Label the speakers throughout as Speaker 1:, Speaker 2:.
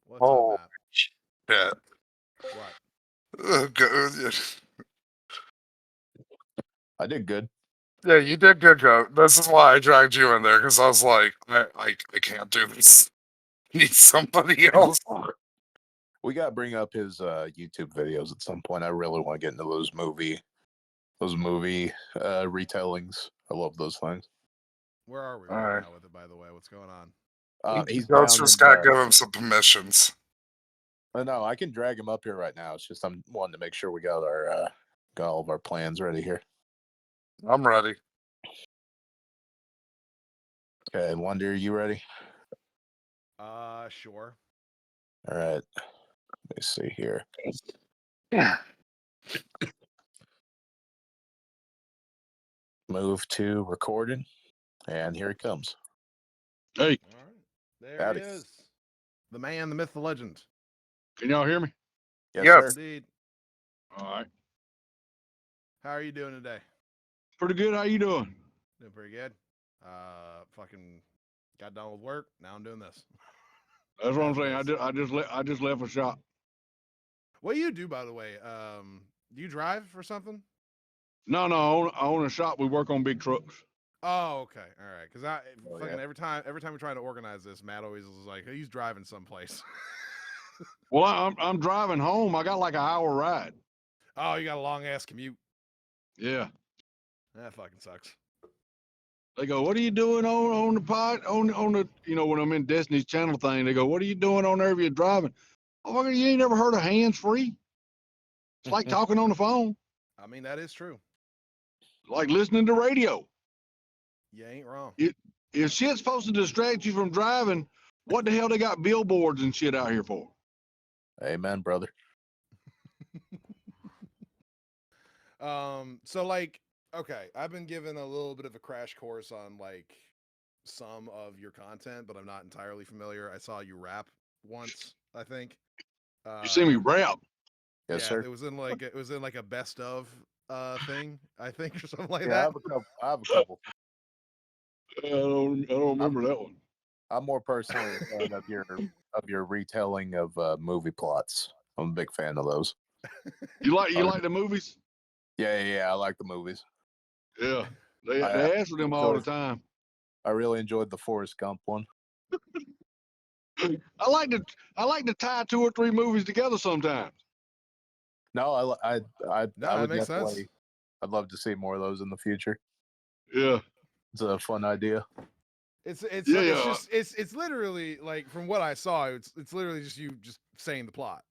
Speaker 1: What's up,
Speaker 2: Oh,
Speaker 1: Matt?
Speaker 2: shit.
Speaker 1: What?
Speaker 2: Good.
Speaker 3: I did good.
Speaker 2: Yeah, you did good, Joe. This is why I dragged you in there, because I was like, I can't do this. Need somebody else.
Speaker 3: We got to bring up his YouTube videos at some point. I really want to get into those movie retellings. I love those things.
Speaker 1: Where are we
Speaker 2: All
Speaker 1: right
Speaker 2: right.
Speaker 1: now with it, by the way? What's going on?
Speaker 3: He's
Speaker 2: Ghost
Speaker 3: down
Speaker 2: just
Speaker 3: in
Speaker 2: got to give him some permissions.
Speaker 3: no, I can drag him up here right now. It's just I'm wanting to make sure we got all of our plans ready here.
Speaker 2: I'm ready.
Speaker 3: Okay, Wonder, are you ready?
Speaker 1: Sure.
Speaker 3: All right. Let me see here.
Speaker 2: Yeah.
Speaker 3: Move to recording, and here he comes.
Speaker 4: Hey,
Speaker 1: All right. There
Speaker 3: Howdy.
Speaker 1: he is. The man, the myth, the legend.
Speaker 4: can y'all hear me?
Speaker 3: Yes,
Speaker 2: Yep.
Speaker 3: sir.
Speaker 1: Indeed.
Speaker 4: All right.
Speaker 1: How are you doing today?
Speaker 4: Pretty good. How you doing?
Speaker 1: Doing pretty good. Fucking got done with work. Now I'm doing this.
Speaker 4: That's what I'm
Speaker 1: As it
Speaker 4: saying.
Speaker 1: is.
Speaker 4: I just left a shop.
Speaker 1: What do you do, by the way? Do you drive or something?
Speaker 4: No, I own a shop. We work on big trucks.
Speaker 1: Oh, okay. All right. Because fucking
Speaker 3: yeah.
Speaker 1: every time we're trying to organize this, Matt always is like, he's driving someplace.
Speaker 4: Well, I'm driving home. I got like an hour ride.
Speaker 1: Oh, you got a long ass commute.
Speaker 4: Yeah.
Speaker 1: That fucking sucks.
Speaker 4: They go, what are you doing on the pod on the when I'm in Destiny's Channel thing? They go, what are you doing on there if you're driving? Oh, fucker, you ain't never heard of hands free? It's like talking on the phone,
Speaker 1: I mean, that is true.
Speaker 4: like listening to radio.
Speaker 1: You ain't wrong.
Speaker 4: If shit's supposed to distract you from driving, what the hell they got billboards and shit out here for?
Speaker 3: Amen, brother.
Speaker 1: So like, okay, I've been given a little bit of a crash course on like some of your content, but I'm not entirely familiar. I saw you rap once, I think.
Speaker 4: You see me rap?
Speaker 3: Yes,
Speaker 1: Yeah,
Speaker 3: sir.
Speaker 1: it was in like a best of thing, I think, or something like
Speaker 3: Yeah,
Speaker 1: that.
Speaker 3: I have a couple.
Speaker 4: I don't remember that one.
Speaker 3: I'm more personally a fan of your retelling of movie plots. I'm a big fan of those.
Speaker 4: You like the movies?
Speaker 3: Yeah. I like the movies.
Speaker 4: Yeah, they
Speaker 3: I
Speaker 4: ask for them all the time.
Speaker 3: I really enjoyed the Forrest Gump one.
Speaker 4: I like to tie 2 or 3 movies together sometimes.
Speaker 3: No, I
Speaker 1: No, that
Speaker 3: would
Speaker 1: makes
Speaker 3: definitely.
Speaker 1: sense.
Speaker 3: I'd love to see more of those in the future.
Speaker 4: Yeah,
Speaker 3: It's a fun idea.
Speaker 1: It's
Speaker 4: Yeah.
Speaker 1: just it's literally like from what I saw, it's literally just you just saying the plot,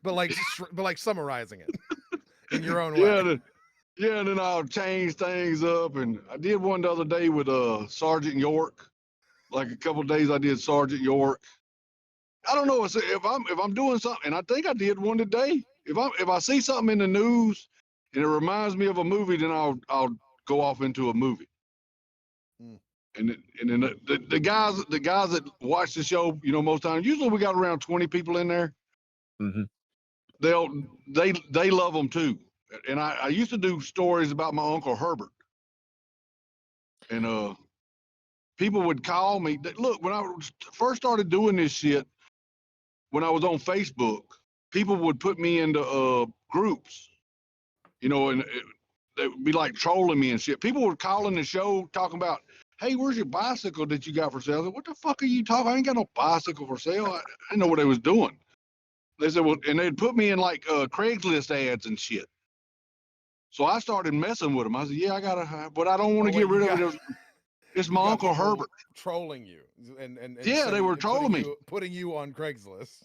Speaker 1: but like summarizing it in your own way.
Speaker 4: And then I'll change things up. And I did one the other day with Sergeant York. Like a couple of days, I did Sergeant York. I don't know if I'm doing something, and I think I did one today. If I see something in the news and it reminds me of a movie, then I'll go off into a movie.
Speaker 1: Mm.
Speaker 4: And then the guys that watch the show, most times, usually we got around 20 people in there.
Speaker 3: Mm-hmm.
Speaker 4: They love them too. And I used to do stories about my Uncle Herbert, and people would call me. Look, when I first started doing this shit, when I was on Facebook, people would put me into groups, and they would be like trolling me and shit. People would call in the show talking about, hey, where's your bicycle that you got for sale? I said, what the fuck are you talking? I ain't got no bicycle for sale. I didn't know what they was doing. They said, well, and they'd put me in like Craigslist ads and shit. So I started messing with them. I said, yeah, I got but I don't want to get rid of it. It's my Uncle Herbert.
Speaker 1: Trolling you and
Speaker 4: yeah, they were trolling me.
Speaker 1: Putting you on Craigslist.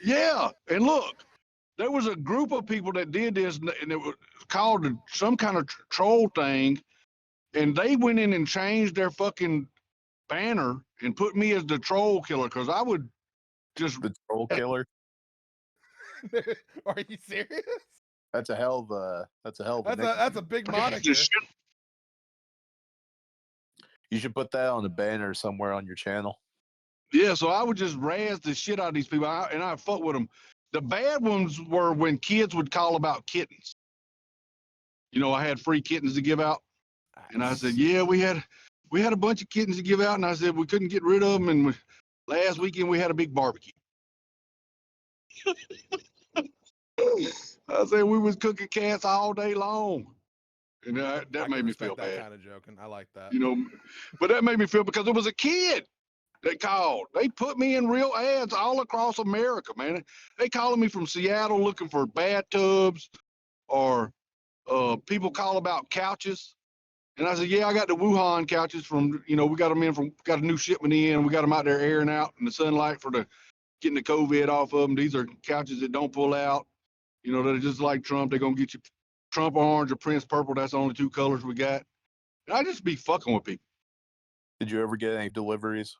Speaker 4: Yeah, and look, there was a group of people that did this, and it was called some kind of troll thing, and they went in and changed their fucking banner and put me as the troll killer because I would just
Speaker 3: The troll killer.
Speaker 1: Are you serious?
Speaker 3: That's a hell of a
Speaker 1: That's a big moniker.
Speaker 3: You should put that on a banner somewhere on your channel.
Speaker 4: Yeah, so I would just razz the shit out of these people, and I fuck with them. The bad ones were when kids would call about kittens. I had free kittens to give out, and I said, yeah, we had a bunch of kittens to give out, and I said we couldn't get rid of them, and last weekend we had a big barbecue. I said we was cooking cats all day long, and
Speaker 1: I
Speaker 4: that
Speaker 1: can
Speaker 4: made me feel
Speaker 1: respect that
Speaker 4: bad.
Speaker 1: kind of joking. I like that.
Speaker 4: You know, but that made me feel because it was a kid that called. They put me in real ads all across America, man. They calling me from Seattle looking for bathtubs or people call about couches. And I said, yeah, I got the Wuhan couches from, we got them in from, got a new shipment in. We got them out there airing out in the sunlight for getting the COVID off of them. These are couches that don't pull out. They're just like Trump. They're going to get you Trump orange or Prince purple. That's the only two colors we got. And I just be fucking with people.
Speaker 3: Did you ever get any deliveries?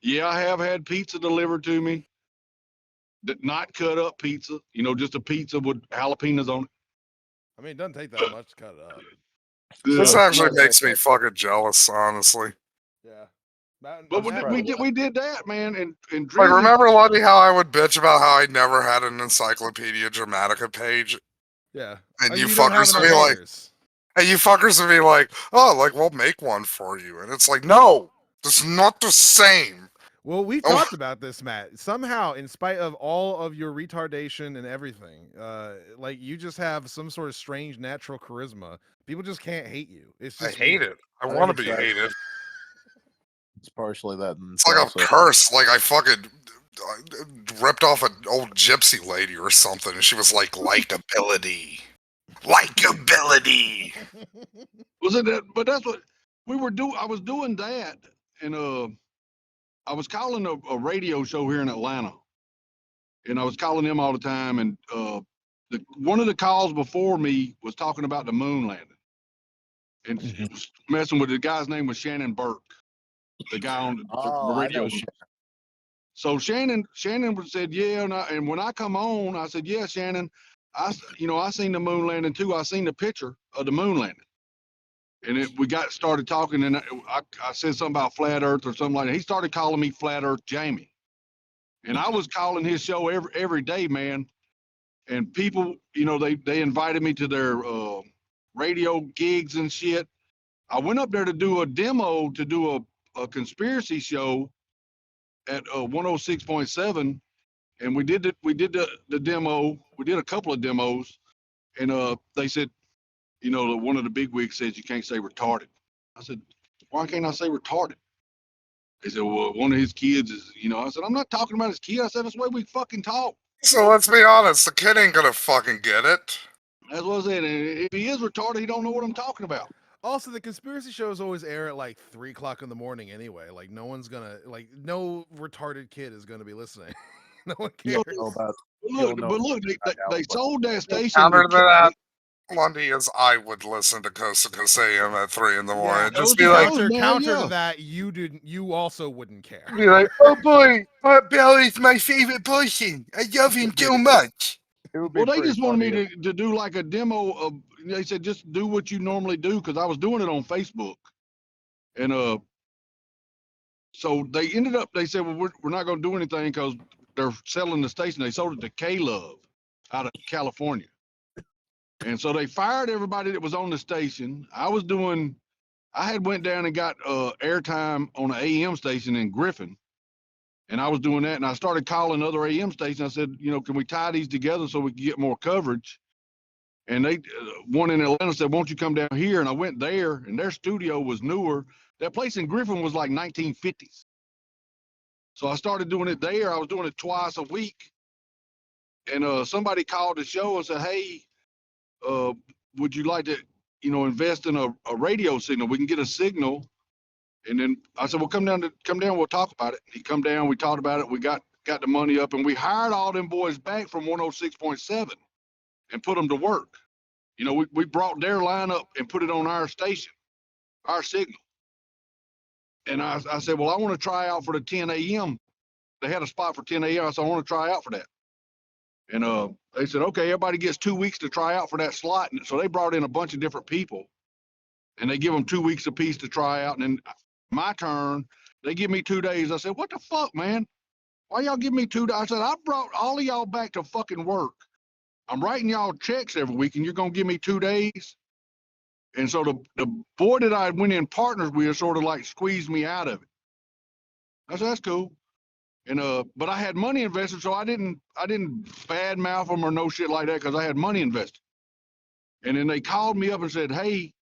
Speaker 4: Yeah, I have had pizza delivered to me. Not cut up pizza, just a pizza with jalapenos on it.
Speaker 1: I mean, it doesn't take that much to cut it up.
Speaker 2: This
Speaker 4: Yeah.
Speaker 2: actually makes me fucking jealous, honestly.
Speaker 1: Yeah. That,
Speaker 4: But
Speaker 1: that-
Speaker 4: we did that, man, and
Speaker 2: Like,
Speaker 4: Drizzy,
Speaker 2: remember, Lundy, how I would bitch about how I never had an Encyclopedia Dramatica page?
Speaker 1: Yeah.
Speaker 2: And
Speaker 1: Oh,
Speaker 2: you
Speaker 1: don't have
Speaker 2: fuckers would
Speaker 1: enough
Speaker 2: be like,
Speaker 1: haters.
Speaker 2: and you fuckers would be like, oh, like, we'll make one for you. And it's like, no, it's not the same.
Speaker 1: Well, we
Speaker 2: Oh.
Speaker 1: talked about this, Matt. Somehow, in spite of all of your retardation and everything, like you just have some sort of strange natural charisma. People just can't hate you. It's
Speaker 2: I
Speaker 1: just
Speaker 2: hate
Speaker 1: weird.
Speaker 2: it. I
Speaker 3: think
Speaker 2: want to
Speaker 3: it's
Speaker 2: be
Speaker 3: that.
Speaker 2: hated.
Speaker 3: It's partially that. And
Speaker 2: It's like a
Speaker 3: also,
Speaker 2: curse. Like I fucking ripped off an old gypsy lady or something, and she was like, likability. Likability.
Speaker 4: was it that? But that's what we were doing. I was doing that, and I was calling a radio show here in Atlanta, and I was calling them all the time. And one of the calls before me was talking about the moon landing, and
Speaker 3: Mhm.
Speaker 4: was messing with the guy's name was Shannon Burke, the guy on the
Speaker 3: I
Speaker 4: radio.
Speaker 3: know.
Speaker 4: So Shannon said, yeah, and when I come on, I said, yeah, Shannon, I seen the moon landing too. I seen the picture of the moon landing, and we got started talking, and I said something about flat Earth or something like that. He started calling me Flat Earth Jamie, and I was calling his show every day, man. And people, they invited me to their radio gigs and shit. I went up there to do a demo to do a conspiracy show at 106.7, and we did the demo. We did a couple of demos, and they said, one of the big wigs says you can't say retarded. I said, why can't I say retarded? They said, well, one of his kids is, I said, I'm not talking about his kid. I said, that's the way we fucking talk.
Speaker 2: So let's be honest, the kid ain't gonna fucking get it.
Speaker 4: That's what I said. And if he is retarded, he don't know what I'm talking about.
Speaker 1: Also, the conspiracy shows always air at like 3:00 in the morning anyway. Like no one's gonna no retarded kid is gonna be listening. No one
Speaker 3: You
Speaker 1: cares.
Speaker 3: know about
Speaker 4: Look,
Speaker 3: know
Speaker 4: but look, they sold that station.
Speaker 2: Counter to that, Lundy, is I would listen to Coast to Coast AM at 3 in the morning.
Speaker 1: Yeah,
Speaker 2: And just
Speaker 4: those
Speaker 2: be
Speaker 4: are
Speaker 2: like,
Speaker 4: those, man,
Speaker 1: counter
Speaker 4: yeah.
Speaker 1: to that, you also wouldn't care.
Speaker 2: be like, oh boy, Art Bell is my favorite person. I love him so much.
Speaker 3: it would be
Speaker 4: Well, they
Speaker 3: pretty
Speaker 4: just wanted me
Speaker 3: funny
Speaker 4: to do like a demo of. They said just do what you normally do because I was doing it on Facebook, and so they ended up. They said, well, we're not going to do anything because they're selling the station. They sold it to K Love out of California, and so they fired everybody that was on the station. I had went down and got airtime on an AM station in Griffin, and I was doing that, and I started calling other AM stations. I said, can we tie these together so we can get more coverage? And they one in Atlanta said, won't you come down here? And I went there, and their studio was newer. That place in Griffin was like 1950s. So I started doing it there. I was doing it twice a week. And somebody called the show and said, hey, would you like to, invest in a radio signal? We can get a signal. And then I said, well, come down, we'll talk about it. He come down, we talked about it. We got the money up, and we hired all them boys back from 106.7 and put them to work. We brought their lineup and put it on our station, our signal. And I said, well, I want to try out for the 10 a.m. They had a spot for 10 a.m. I said, I want to try out for that. And they said, okay, everybody gets 2 weeks to try out for that slot. And so they brought in a bunch of different people, and they give them 2 weeks apiece to try out. And then my turn, they give me 2 days. I said, what the fuck, man? Why y'all give me 2 days? I said, I brought all of y'all back to fucking work. I'm writing y'all checks every week, and you're going to give me 2 days? And so the boy that I went in partners with sort of like squeezed me out of it. I said, that's cool. And but I had money invested, so I didn't bad mouth them or no shit like that because I had money invested. And then they called me up and said, "Hey,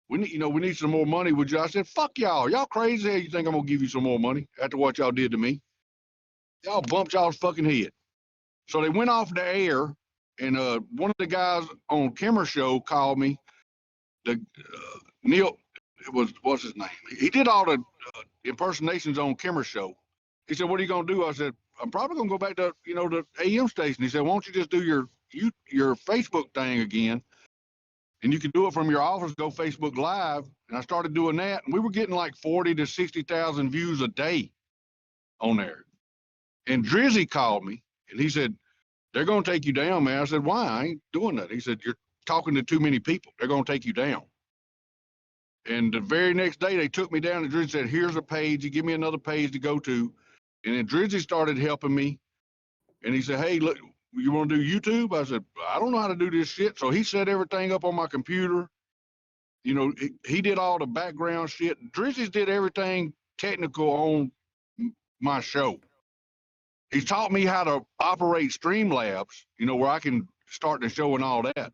Speaker 4: we need some more money. Would you?" I said, "Fuck y'all. Y'all crazy? You think I'm gonna give you some more money after what y'all did to me? Y'all bumped y'all's fucking head." So they went off the air, and one of the guys on Kimmer show called me. The Neil, what's his name? He did all the impersonations on Kimmer show. He said, "What are you gonna do?" I said, "I'm probably gonna go back to the AM station." He said, "Why don't you just do your Facebook thing again, and you can do it from your office. Go Facebook Live." And I started doing that, and we were getting like 40 to 60,000 views a day on there. And Drizzy called me, and he said, "They're gonna take you down, man." I said, "Why? I ain't doing that." He said, "You're talking to too many people. They're gonna take you down." And the very next day, they took me down, and Drizzy said, "Here's a page. You give me another page to go to." And then Drizzy started helping me, and he said, "Hey, look, you want to do YouTube?" I said, "I don't know how to do this shit." So he set everything up on my computer. He did all the background shit. Drizzy did everything technical on my show. He taught me how to operate Streamlabs, where I can start the show and all that.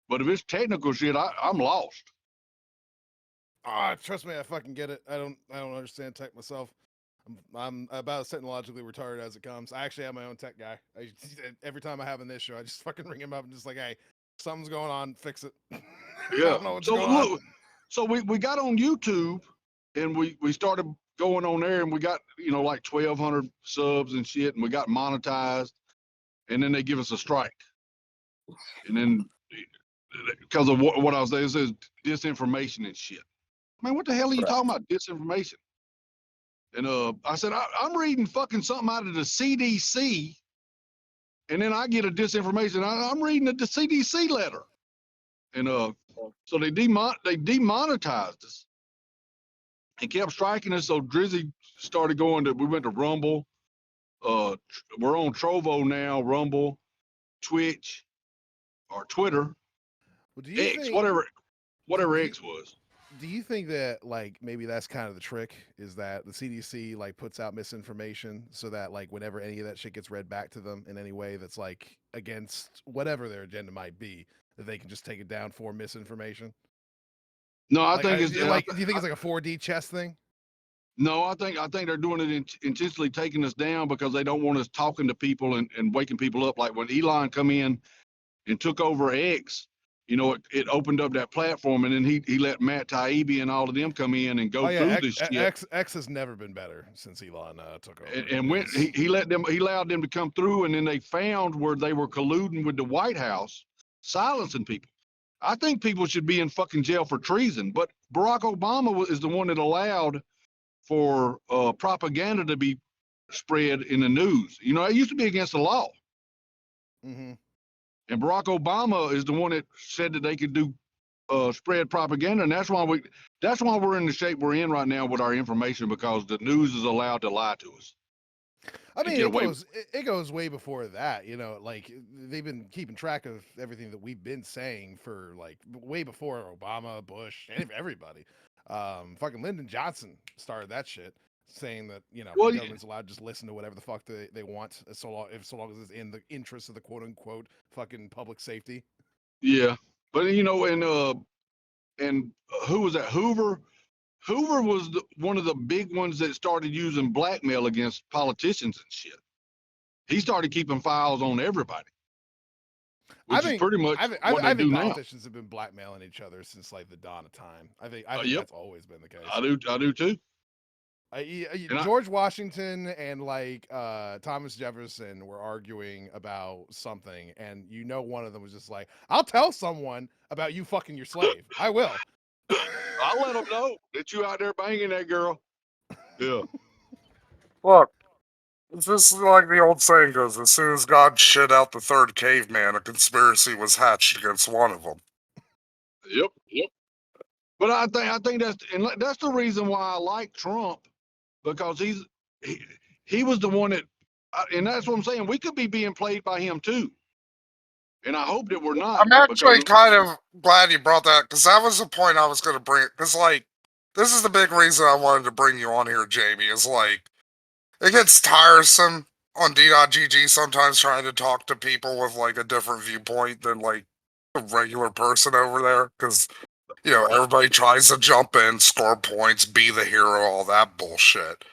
Speaker 4: But if it's technical shit, I'm lost.
Speaker 1: Trust me, I fucking get it. I don't understand tech myself. I'm about as technologically retarded as it comes. I actually have my own tech guy. Every time I have an issue, I just fucking ring him up and just like, "Hey, something's going on. Fix it." I
Speaker 4: Yeah.
Speaker 1: don't know what's
Speaker 4: So
Speaker 1: going on.
Speaker 4: look, we got on YouTube, and we started going on there, and we got like 1,200 subs and shit, and we got monetized, and then they give us a strike, and then because of what I was saying, it says disinformation and shit. Man, what the hell are you talking about, disinformation? And I said, I'm reading fucking something out of the CDC, and then I get a disinformation. I'm reading the CDC letter, and so they demonetized us and kept striking us. So Drizzy started going to. We went to Rumble. We're on Trovo now, Rumble, Twitch, or Twitter,
Speaker 1: Well, do you
Speaker 4: X,
Speaker 1: think
Speaker 4: whatever
Speaker 1: do,
Speaker 4: X was.
Speaker 1: do you think that like maybe that's kind of the trick is that the CDC like puts out misinformation so that like whenever any of that shit gets read back to them in any way that's like against whatever their agenda might be, that they can just take it down for misinformation?
Speaker 4: No, I
Speaker 1: Like,
Speaker 4: think it's
Speaker 1: like do you think it's like a 4D chess thing?
Speaker 4: no. I think they're doing it intentionally, taking us down because they don't want us talking to people and waking people up. Like when Elon come in and took over X, it opened up that platform, and then he let Matt Taibbi and all of them come in and
Speaker 1: Oh
Speaker 4: go
Speaker 1: yeah,
Speaker 4: through this shit.
Speaker 1: X has never been better since Elon took over.
Speaker 4: And went he allowed them to come through, and then they found where they were colluding with the White House, silencing people. I think people should be in fucking jail for treason, but Barack Obama is the one that allowed for propaganda to be spread in the news. It used to be against the law.
Speaker 1: Mm-hmm.
Speaker 4: And Barack Obama is the one that said that they could do spread propaganda, and that's why we're in the shape we're in right now with our information, because the news is allowed to lie to us.
Speaker 1: I mean,
Speaker 4: Get away with
Speaker 1: it goes way before that. Like they've been keeping track of everything that we've been saying for like way before Obama, Bush, and everybody. Fucking Lyndon Johnson started that shit, saying that
Speaker 4: Well,
Speaker 1: the government's allowed to just listen to whatever the fuck they want, so long as it's in the interest of the quote unquote fucking public safety.
Speaker 4: yeah, but and who was that? Hoover. Hoover was one of the big ones that started using blackmail against politicians and shit. He started keeping files on everybody, which is pretty much what they
Speaker 1: I think
Speaker 4: do now.
Speaker 1: politicians have been blackmailing each other since like the dawn of time. I think
Speaker 4: Yep,
Speaker 1: that's always been the case.
Speaker 4: I do too.
Speaker 1: George Washington and like Thomas Jefferson were arguing about something, and one of them was just like, "I'll tell someone about you fucking your slave. I will."
Speaker 4: I'll let them know that you out there banging that girl. Yeah.
Speaker 2: Look, it's just like the old saying goes: as soon as God shit out the third caveman, a conspiracy was hatched against one of them.
Speaker 4: Yep. Yep. But I think that's the reason why I like Trump, because he was the one that, and that's what I'm saying. We could be being played by him too, and I hope that we're not.
Speaker 2: I'm actually
Speaker 4: Because
Speaker 2: kind of glad you brought that, because that was the point I was going to bring. Because, like, this is the big reason I wanted to bring you on here, Jamie, is like, it gets tiresome on D.GG sometimes trying to talk to people with like a different viewpoint than like a regular person over there, because everybody tries to jump in, score points, be the hero, all that bullshit.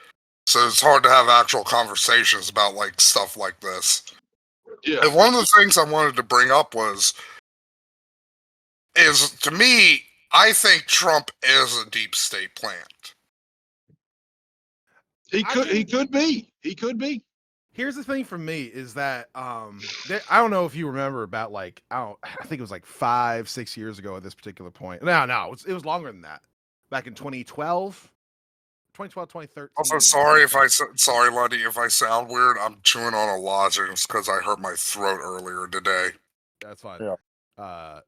Speaker 2: So it's hard to have actual conversations about like stuff like this.
Speaker 4: Yeah.
Speaker 2: And one of the things I wanted to bring up is to me, I think Trump is a deep state plant.
Speaker 4: He could be.
Speaker 1: Here's the thing for me is that I don't know if you remember about like I think it was like 5-6 years ago at this particular point. No, it was longer than that. Back in 2012, 2013.
Speaker 2: Also, sorry, Lundy, if I sound weird. I'm chewing on a lozenge because I hurt my throat earlier today.
Speaker 1: That's fine.
Speaker 3: Yeah.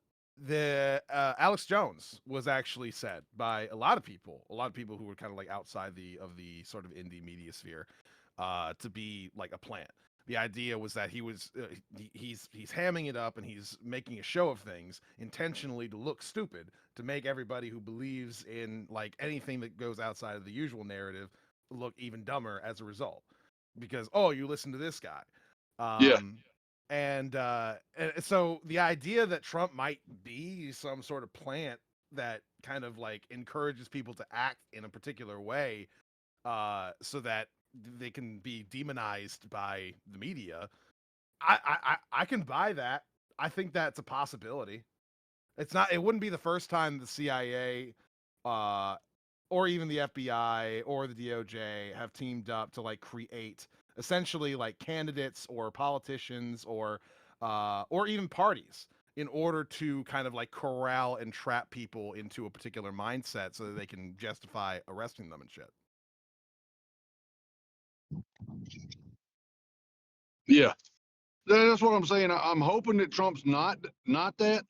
Speaker 1: The Alex Jones was actually said by a lot of people who were kind of like outside of the sort of indie media sphere, to be like a plant. The idea was that he's hamming it up and he's making a show of things intentionally to look stupid, to make everybody who believes in like anything that goes outside of the usual narrative look even dumber as a result. Because you listen to this guy.
Speaker 4: Yeah.
Speaker 1: And so the idea that Trump might be some sort of plant that kind of like encourages people to act in a particular way, so that they can be demonized by the media, I can buy that. I think that's a possibility. It wouldn't be the first time the CIA, uh, or even the FBI or the DOJ have teamed up to like create essentially like candidates or politicians or even parties in order to kind of like corral and trap people into a particular mindset so that they can justify arresting them and shit.
Speaker 4: Yeah. That's what I'm saying. I'm hoping that Trump's not that,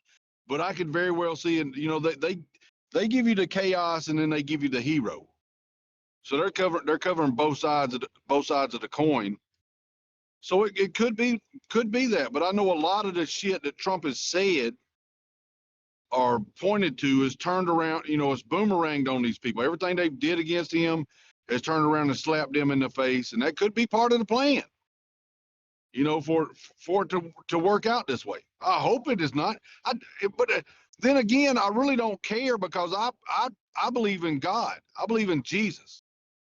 Speaker 4: but I could very well see it. They give you the chaos and then they give you the hero. So they're covering both sides of the coin. So it could be that, but I know a lot of the shit that Trump has said or pointed to is turned around. It's boomeranged on these people. Everything they did against him has turned around and slapped them in the face, and that could be part of the plan. For it to work out this way. I hope it is not. But then again, I really don't care because I believe in God. I believe in Jesus.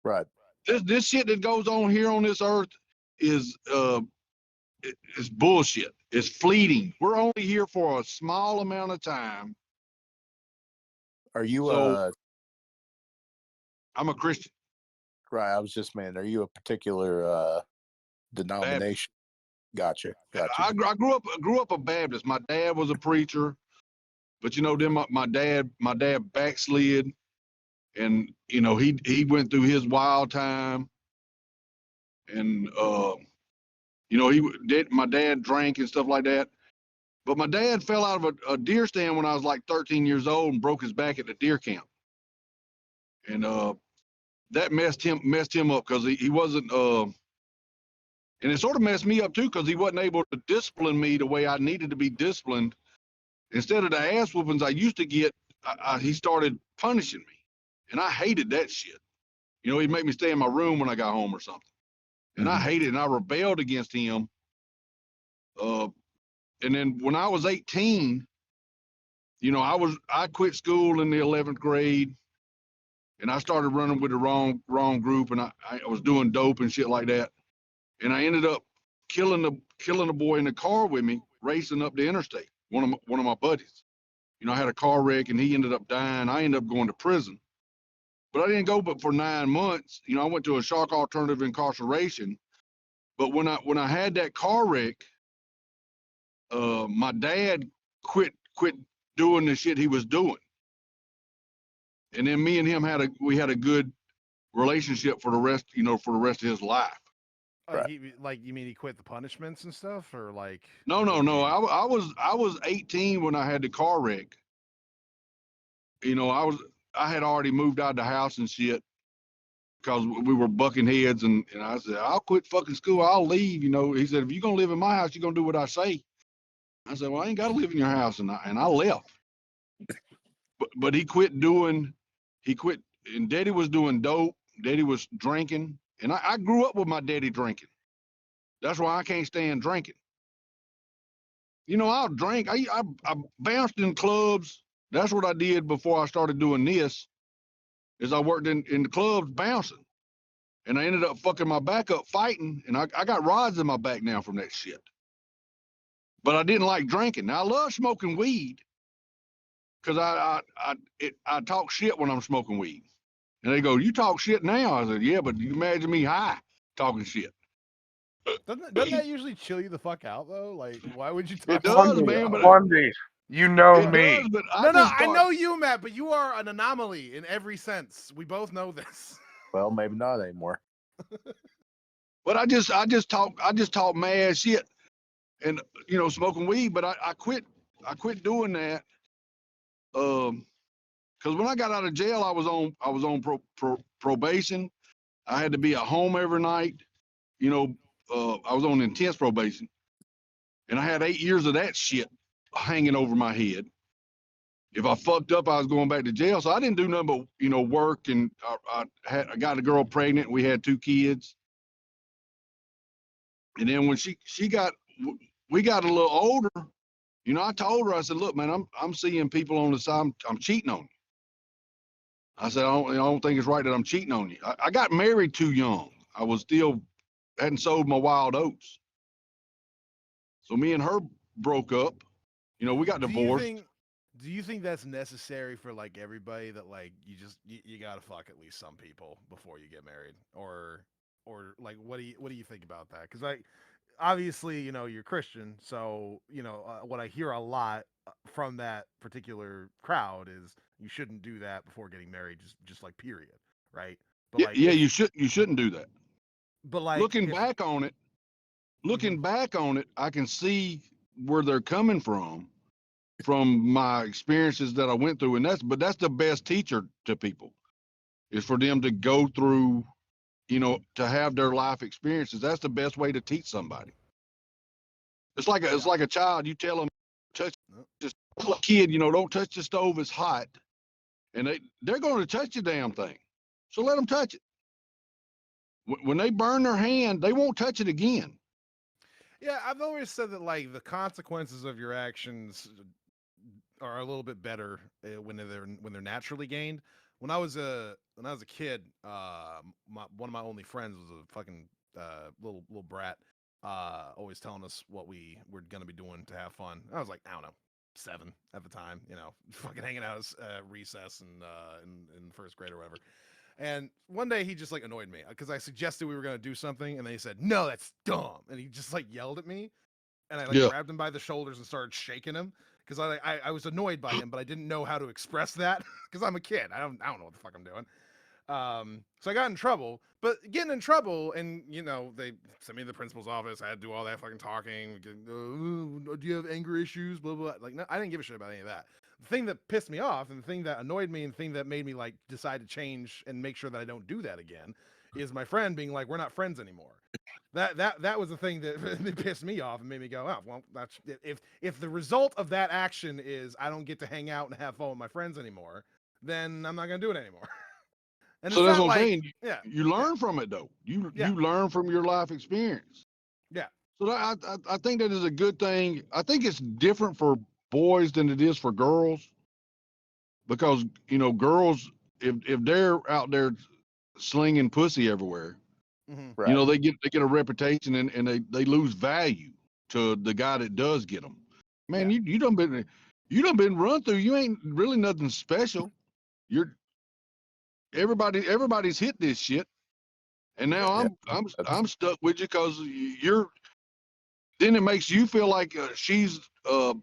Speaker 3: Right.
Speaker 4: This shit that goes on here on this earth is bullshit. It's fleeting. We're only here for a small amount of time.
Speaker 3: Are you
Speaker 4: So I'm a Christian.
Speaker 3: Right. I was just are you a particular denomination? Gotcha.
Speaker 4: I grew up a Baptist. My dad was a preacher, but then my dad backslid, and he went through his wild time, and my dad drank and stuff like that. But my dad fell out of a deer stand when I was like 13 years old and broke his back at the deer camp, and that messed him up because he wasn't. And it sort of messed me up too because he wasn't able to discipline me the way I needed to be disciplined. Instead of the ass whoopings I used to get, he started punishing me, and I hated that shit. He'd make me stay in my room when I got home or something, and I hated it, and I rebelled against him. And then when I was 18, I quit school in the 11th grade, and I started running with the wrong group, and I was doing dope and shit like that, and I ended up killing the boy in the car with me, racing up the interstate. One of my buddies. I had a car wreck, and he ended up dying. I ended up going to prison, but I didn't go but for 9 months. I went to a shock alternative incarceration. But when I had that car wreck, my dad quit doing the shit he was doing, and then me and him had a good relationship for the rest of his life.
Speaker 3: Right.
Speaker 1: You mean he quit the punishments and stuff, or like?
Speaker 4: No. I was 18 when I had the car wreck. I had already moved out of the house and shit because we were bucking heads, and I said, I'll quit fucking school. I'll leave. He said, if you're gonna live in my house, you're gonna do what I say. I said, well, I ain't got to live in your house, and I left. But he quit, and Daddy was doing dope. Daddy was drinking, And I grew up with my daddy drinking. That's why I can't stand drinking. You know, I'll drink. I bounced in clubs. That's what I did before I started doing this. Is I worked in the clubs bouncing, and I ended up fucking my back up fighting, and I got rods in my back now from that shit. But I didn't like drinking. Now I love smoking weed because I talk shit when I'm smoking weed. And they go, "You talk shit now?" I said, "Yeah, but you imagine me high talking shit."
Speaker 1: Doesn't that usually chill you the fuck out though? Like, why would you
Speaker 4: It
Speaker 1: talk shit
Speaker 4: does,
Speaker 1: when
Speaker 2: Bundy,
Speaker 1: you're
Speaker 4: man, but
Speaker 1: high?
Speaker 2: Bundy, you know
Speaker 4: it
Speaker 2: me.
Speaker 4: does. But I
Speaker 1: No,
Speaker 4: just
Speaker 1: I
Speaker 4: thought,
Speaker 1: know you, Matt, but you are an anomaly in every sense. We both know this.
Speaker 3: Well, maybe not anymore.
Speaker 4: but I just talk mad shit, and you know, smoking weed. But I quit doing that. Because when I got out of jail, I was on probation. I had to be at home every night. You know, I was on intense probation, and I had 8 years of that shit hanging over my head. If I fucked up, I was going back to jail. So I didn't do nothing but work, and I got a girl pregnant. We had 2 kids, and then when we got a little older. I told her, I said, "Look, man, I'm seeing people on the side. I'm cheating on you." I said, I don't think it's right that I'm cheating on you. I got married too young. I was still hadn't sold my wild oats. So me and her broke up. We got
Speaker 1: Do you
Speaker 4: divorced.
Speaker 1: think do you think that's necessary for like everybody that like you gotta fuck at least some people before you get married? Or like what do you think about that? Because like obviously, you're Christian, so what I hear a lot from that particular crowd is you shouldn't do that before getting married, just like period, right? But
Speaker 4: Yeah,
Speaker 1: like
Speaker 4: yeah,
Speaker 1: if
Speaker 4: you shouldn't do that.
Speaker 1: but like
Speaker 4: Looking
Speaker 1: if
Speaker 4: back on it,
Speaker 1: mhm.
Speaker 4: I can see where they're coming from my experiences that I went through, and that's the best teacher to people is for them to go through, to have their life experiences. That's the best way to teach somebody. It's
Speaker 1: Yeah.
Speaker 4: like a child. You tell them, touch
Speaker 1: No.
Speaker 4: this kid, don't touch the stove. It's hot, and they're going to touch the damn thing. So let them touch it. When they burn their hand, they won't touch it again.
Speaker 1: Yeah, I've always said that like the consequences of your actions are a little bit better when they're naturally gained. When I was a kid, one of my only friends was a fucking little brat, always telling us what we were gonna be doing to have fun. I was like, I don't know, 7 at the time, fucking hanging out at recess and in first grade or whatever. And one day he just like annoyed me because I suggested we were gonna do something, and then he said, "No, that's dumb," and he just like yelled at me, and I like
Speaker 4: Yeah.
Speaker 1: grabbed him by the shoulders and started shaking him because I was annoyed by him, but I didn't know how to express that because I'm a kid. I don't know what the fuck I'm doing. So I got in trouble, but getting in trouble, and they sent me to the principal's office. I had to do all that fucking talking. Do you have anger issues? Blah blah. Like, no, I didn't give a shit about any of that. The thing that pissed me off, and the thing that annoyed me, and the thing that made me like decide to change and make sure that I don't do that again, is my friend being like, "We're not friends anymore." That was the thing that pissed me off and made me go, "Oh, well, that's if the result of that action is I don't get to hang out and have fun with my friends anymore, then I'm not gonna do it anymore." And
Speaker 4: So
Speaker 1: it's
Speaker 4: that's
Speaker 1: not
Speaker 4: what I'm
Speaker 1: like,
Speaker 4: saying.
Speaker 1: yeah,
Speaker 4: You
Speaker 1: yeah,
Speaker 4: learn from it though. You
Speaker 1: yeah,
Speaker 4: you learn from your life experience.
Speaker 1: yeah.
Speaker 4: So I think that is a good thing. I think it's different for boys than it is for girls because girls, if they're out there slinging pussy everywhere,
Speaker 1: Mm-hmm.
Speaker 3: Right.
Speaker 4: they get a reputation, and they lose value to the guy that does get them. Man,
Speaker 1: Yeah.
Speaker 4: you done been run through. You ain't really nothing special. You're everybody's hit this shit, and now
Speaker 3: Yeah. That's
Speaker 4: I'm stuck with you because you're. Then it makes you feel like she's uh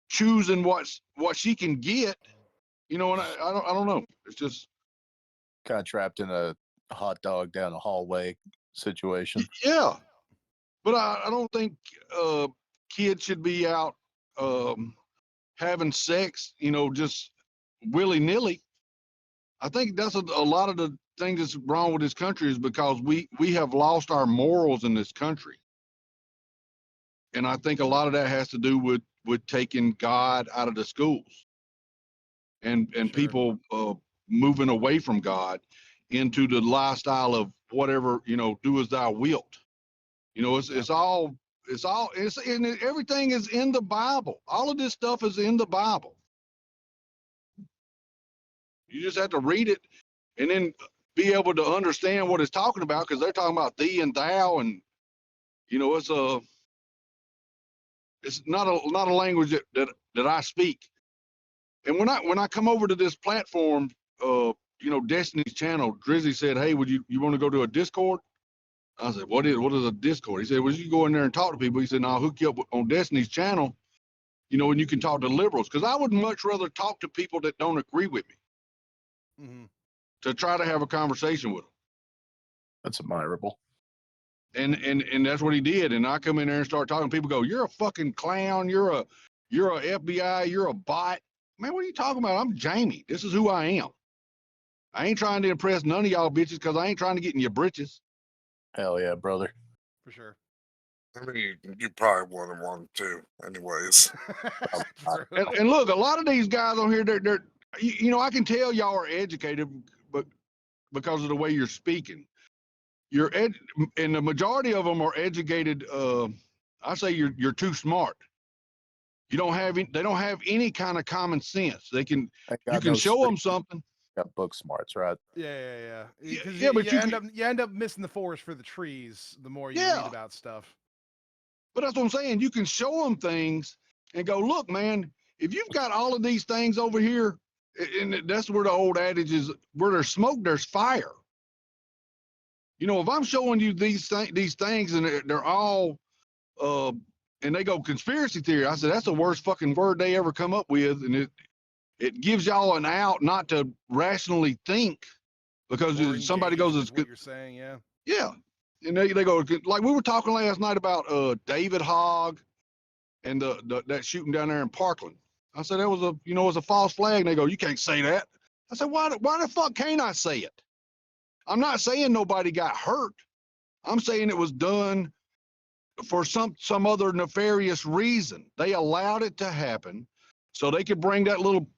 Speaker 4: choosing what she can get. And I don't know. It's just
Speaker 3: kind of trapped in a hot dog down a hallway situation.
Speaker 4: yeah. But I don't think kids should be out um, having sex, just willy nilly. I think that's a lot of the thing that's wrong with this country is because we have lost our morals in this country, and I think a lot of that has to do with taking God out of the schools and
Speaker 1: Sure.
Speaker 4: people moving away from God. into the lifestyle of whatever, do as thou wilt. Everything is in the Bible. All of this stuff is in the Bible. You just have to read it and then be able to understand what it's talking about, because they're talking about thee and thou, and it's not a language that I speak. And when I come over to this platform, Destiny's channel, Drizzy said, "Hey, you want to go to a Discord?" I said, what is a Discord? He said, well, you go in there and talk to people. He said, no, I'll hook you up on Destiny's channel, and you can talk to liberals. Because I would much rather talk to people that don't agree with me to try to have a conversation with them.
Speaker 3: That's admirable.
Speaker 4: And that's what he did. And I come in there and start talking. People go, you're a fucking clown. You're a FBI. You're a bot. Man, what are you talking about? I'm Jamie. This is who I am. I ain't trying to impress none of y'all bitches, because I ain't trying to get in your britches.
Speaker 3: Hell yeah, brother.
Speaker 1: For sure.
Speaker 2: I mean, you probably wouldn't want to, anyways.
Speaker 4: And look, a lot of these guys on here, they're I can tell y'all are educated, but because of the way you're speaking, and the majority of them are educated. I say you're too smart. They don't have any kind of common sense. You can show them something.
Speaker 3: Got book smarts, right?
Speaker 1: Yeah. Because
Speaker 4: but
Speaker 1: you end up missing the forest for the trees the more you read about stuff.
Speaker 4: But that's what I'm saying. You can show them things and go, look, man, if you've got all of these things over here, and that's where the old adage is, where there's smoke, there's fire. If I'm showing you these things and they're all, and they go conspiracy theory, I said, that's the worst fucking word they ever come up with. And it gives y'all an out not to rationally think, because somebody goes,
Speaker 1: with what you're saying, yeah.
Speaker 4: Yeah. And they go, like we were talking last night about David Hogg and that shooting down there in Parkland. I said that was a false flag. And they go, you can't say that. I said, why the fuck can't I say it? I'm not saying nobody got hurt. I'm saying it was done for some other nefarious reason. They allowed it to happen so they could bring that little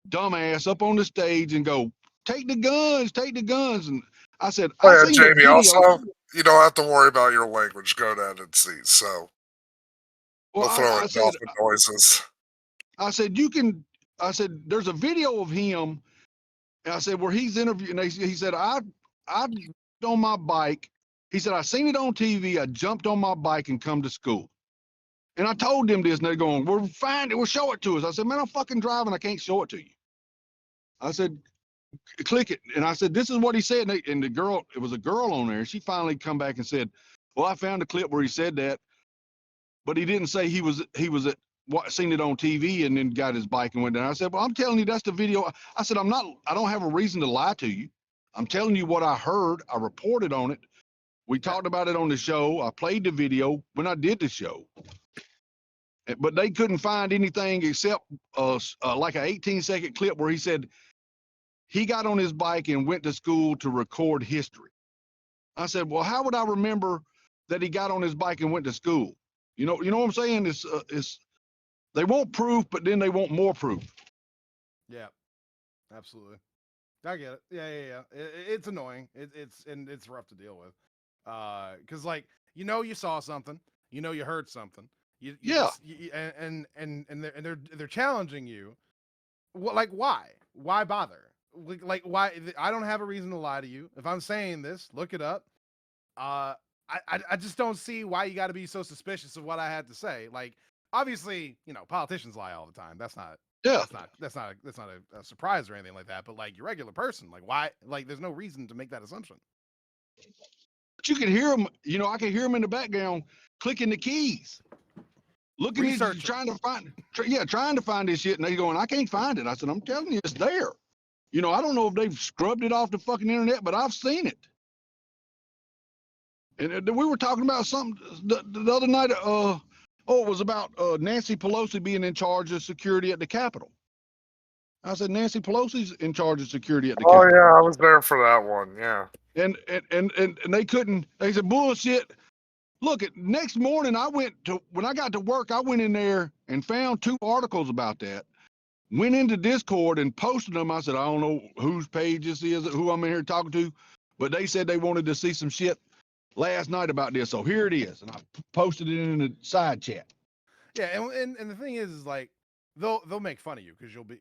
Speaker 4: dumbass up on the stage and go, take the guns. And I said, I seen
Speaker 2: Jamie,
Speaker 4: the video.
Speaker 2: also, you don't have to worry about your language. Go down and see. So
Speaker 4: Well,
Speaker 2: I said, noises.
Speaker 4: I said, there's a video of him. And I said, where he's interviewing. He said, I on my bike. He said, I seen it on TV. I jumped on my bike and come to school. And I told them this, and they're going, we'll find it. We'll show it to us. I said, man, I'm fucking driving. I can't show it to you. I said, click it. And I said, this is what he said. And the girl, it was a girl on there. She finally come back and said, well, I found a clip where he said that, but he didn't say he was at seen it on TV and then got his bike and went down. I said, well, I'm telling you, that's the video. I said, I don't have a reason to lie to you. I'm telling you what I heard. I reported on it. We talked about it on the show. I played the video when I did the show. But they couldn't find anything except like an 18-second clip where he said he got on his bike and went to school to record history. I said, well, how would I remember that he got on his bike and went to school? You know what I'm saying? It's they want proof, but then they want more proof.
Speaker 1: Yeah, absolutely. I get it. Yeah. It's annoying. It's rough to deal with. Because you saw something, you heard something. And they're challenging you. What? Why? Why bother? Why? I don't have a reason to lie to you. If I'm saying this, look it up. I just don't see why you got to be so suspicious of what I had to say. Obviously, politicians lie all the time. That's not a surprise or anything like that. But your regular person, why? There's no reason to make that assumption.
Speaker 4: But you can hear them. I can hear them in the background clicking the keys, looking at trying to find this shit, and they going, I can't find it. I said, I'm telling you, it's there. I don't know if they've scrubbed it off the fucking internet, but I've seen it. And we were talking about something the other night. It was about Nancy Pelosi being in charge of security at the Capitol. I said, Nancy Pelosi's in charge of security at the Capitol.
Speaker 2: Oh yeah, I was there for that one. Yeah.
Speaker 4: And they couldn't. They said bullshit. Look, next morning when I got to work, I went in there and found 2 articles about that. went into Discord and posted them. I said, I don't know whose page this is, who I'm in here talking to, but they said they wanted to see some shit last night about this. So here it is. And I posted it in the side chat.
Speaker 1: Yeah, and the thing is like they'll make fun of you because you'll be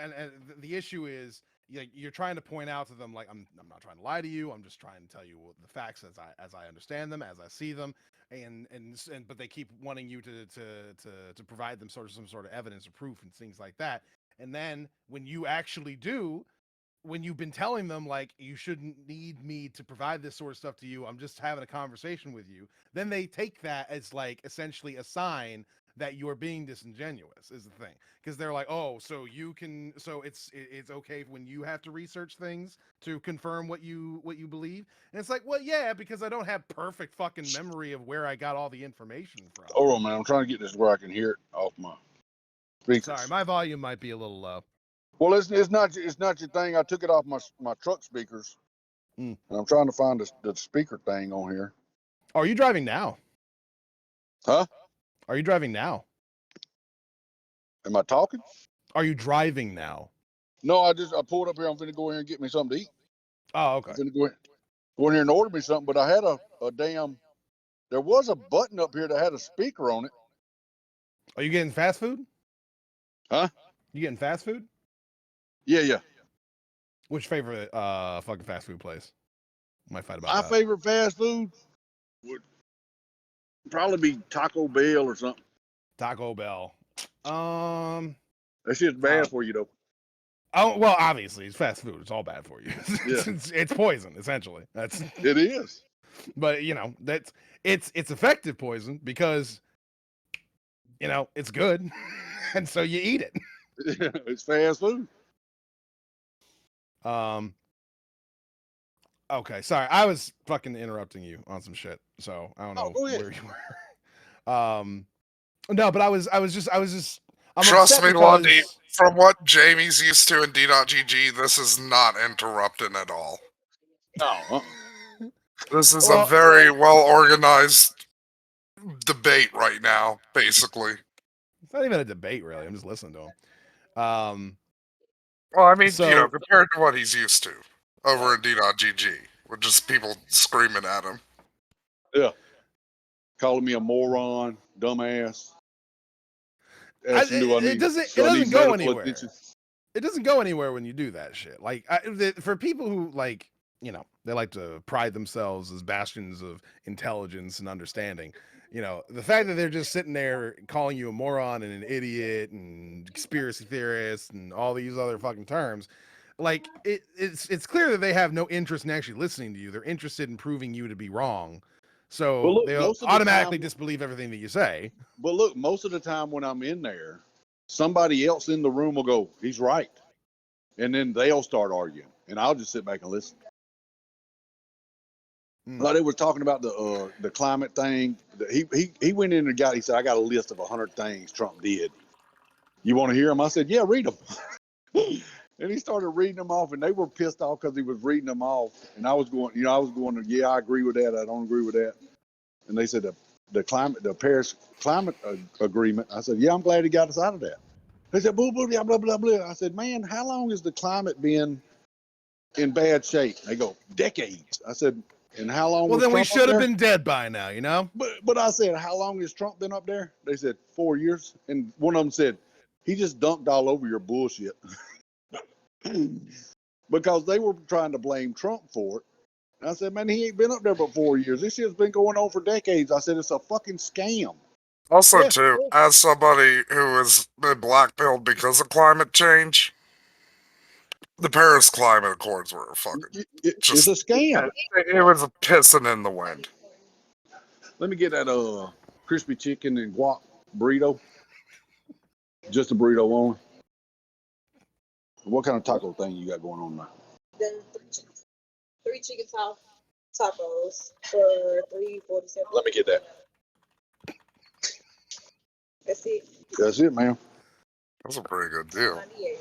Speaker 1: and the issue is like you're trying to point out to them like I'm not trying to lie to you. I'm just trying to tell you the facts as I understand them, as I see them, and but they keep wanting you to provide them some sort of evidence or proof and things like that. And then when you actually do, when you've been telling them like you shouldn't need me to provide this sort of stuff to you, I'm just having a conversation with you, then they take that as like essentially a sign that you're being disingenuous is the thing, because they're like, oh, so you can, so it's okay when you have to research things to confirm what you believe. And it's like, well, yeah, because I don't have perfect fucking memory of where I got all the information from.
Speaker 4: Hold on, man. I'm trying to get this where I can hear it off my speakers.
Speaker 1: Sorry, my volume might be a little low.
Speaker 4: Well, it's not your thing. I took it off my truck speakers, and I'm trying to find the speaker thing on here.
Speaker 1: Oh, are you driving now?
Speaker 4: Huh?
Speaker 1: Are you driving now?
Speaker 4: Am I talking?
Speaker 1: Are you driving now?
Speaker 4: No, I pulled up here. I'm finna go in here and get me something to eat.
Speaker 1: Oh, okay.
Speaker 4: I'm finna go in here and order me something, but I had a damn. There was a button up here that had a speaker on it.
Speaker 1: Are you getting fast food?
Speaker 4: Huh?
Speaker 1: You getting fast food?
Speaker 4: Yeah.
Speaker 1: Which favorite fucking fast food place? Might fight about
Speaker 4: My
Speaker 1: that.
Speaker 4: favorite fast food would probably be Taco Bell or something.
Speaker 1: Taco Bell.
Speaker 4: That shit's bad for you though.
Speaker 1: Oh well, obviously it's fast food. It's all bad for you.
Speaker 4: Yeah.
Speaker 1: it's poison essentially. That's
Speaker 4: It is.
Speaker 1: But you know it's effective poison because you know it's good, and so you eat it.
Speaker 4: It's fast food.
Speaker 1: Okay, sorry, I was fucking interrupting you on some shit, so I don't know where you were. No, but I was just I'm
Speaker 2: Trust
Speaker 1: upset
Speaker 2: me,
Speaker 1: because
Speaker 2: Lundy, from what Jamie's used to in D.GG, this is not interrupting at all.
Speaker 4: No.
Speaker 2: This is
Speaker 1: Well-
Speaker 2: a very well organized debate right now, basically.
Speaker 1: it's not even a debate really. I'm just listening to him.
Speaker 2: Well, I mean,
Speaker 1: So-
Speaker 2: compared to what he's used to over in D.GG, with just people screaming at him.
Speaker 4: Yeah. Calling me a moron, dumbass.
Speaker 1: It doesn't go anywhere.
Speaker 4: attention?
Speaker 1: It doesn't go anywhere when you do that shit. Like for people who like, you know, they like to pride themselves as bastions of intelligence and understanding. You know, the fact that they're just sitting there calling you a moron and an idiot and conspiracy theorist and all these other fucking terms, like it's clear that they have no interest in actually listening to you. They're interested in proving you to be wrong. So
Speaker 4: But look,
Speaker 1: they'll
Speaker 4: most of the
Speaker 1: automatically
Speaker 4: time-
Speaker 1: disbelieve everything that you say.
Speaker 4: But look, most of the time when I'm in there, somebody else in the room will go, he's right. And then they'll start arguing. And I'll just sit back and listen. Like they were talking about the climate thing. He went in and he said, I got a list of 100 things Trump did. You want to hear them? I said, yeah, read them. And he started reading them off, and they were pissed off because he was reading them off. And I was going, yeah, I agree with that. I don't agree with that. And they said the Paris climate agreement. I said, yeah, I'm glad he got us out of that. They said, blah, blah, blah, blah, blah, blah. I said, man, how long has the climate been in bad shape? They go, decades. I said, and how long?
Speaker 1: Well,
Speaker 4: was
Speaker 1: then we
Speaker 4: Trump up
Speaker 1: should have
Speaker 4: there?
Speaker 1: been dead by now, you know?
Speaker 4: But I said, how long has Trump been up there? They said 4 years. And one of them said, he just dunked all over your bullshit. Because they were trying to blame Trump for it. And I said, man, he ain't been up there but 4 years. This shit's been going on for decades. I said, it's a fucking scam.
Speaker 2: Also,
Speaker 4: Yeah.
Speaker 2: too, as somebody who has been blackpilled because of climate change, the Paris Climate Accords were fucking.
Speaker 4: It's a scam.
Speaker 2: It was a pissing in the wind.
Speaker 4: Let me get that crispy chicken and guac burrito. Just a burrito only. What kind of taco thing you got going on now?
Speaker 5: Then three chicken tacos for $3.47.
Speaker 4: Let me get that.
Speaker 5: That's it.
Speaker 4: That's it, man.
Speaker 2: That's a pretty good deal.
Speaker 5: 98.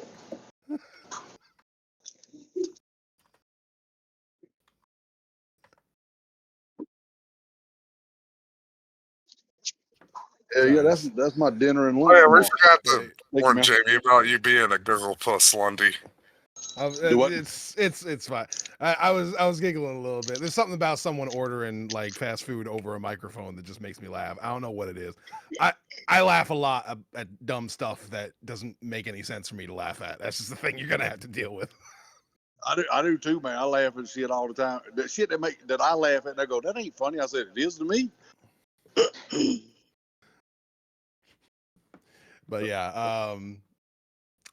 Speaker 4: Yeah,
Speaker 1: Sorry.
Speaker 4: that's my dinner and
Speaker 2: Oh
Speaker 4: lunch
Speaker 2: yeah, we
Speaker 4: tomorrow.
Speaker 2: forgot
Speaker 1: Yeah,
Speaker 2: to
Speaker 4: Thank you,
Speaker 2: warn
Speaker 4: man.
Speaker 2: Jamie about you being a Google puss, Lundy.
Speaker 4: Do what?
Speaker 1: it's fine. I was giggling a little bit. There's something about someone ordering like fast food over a microphone that just makes me laugh. I don't know what it is. I laugh a lot at dumb stuff that doesn't make any sense for me to laugh at. That's just the thing you're gonna have to deal with.
Speaker 4: I do too, man. I laugh at shit all the time. The shit that I laugh at, and I go, that ain't funny. I said, it is to me.
Speaker 1: But yeah,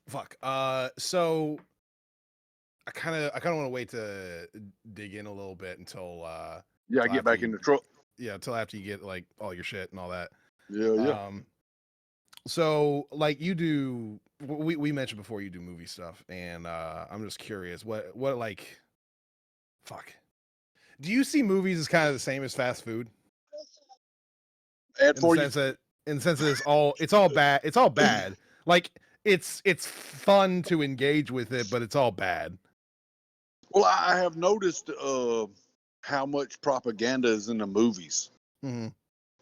Speaker 1: fuck. So I kind of want to wait to dig in a little bit until
Speaker 4: Yeah, I
Speaker 1: till
Speaker 4: get
Speaker 1: after
Speaker 4: back in the truck.
Speaker 1: until after you get like all your shit and all that.
Speaker 4: Yeah.
Speaker 1: So like you do, we mentioned before you do movie stuff, and I'm just curious, what like, fuck, do you see movies as kind of the same as fast food
Speaker 4: Add
Speaker 1: in the
Speaker 4: for you.
Speaker 1: sense that it's all bad, like it's fun to engage with it, but it's all bad.
Speaker 4: Well, I have noticed how much propaganda is in the movies.
Speaker 1: Mm-hmm.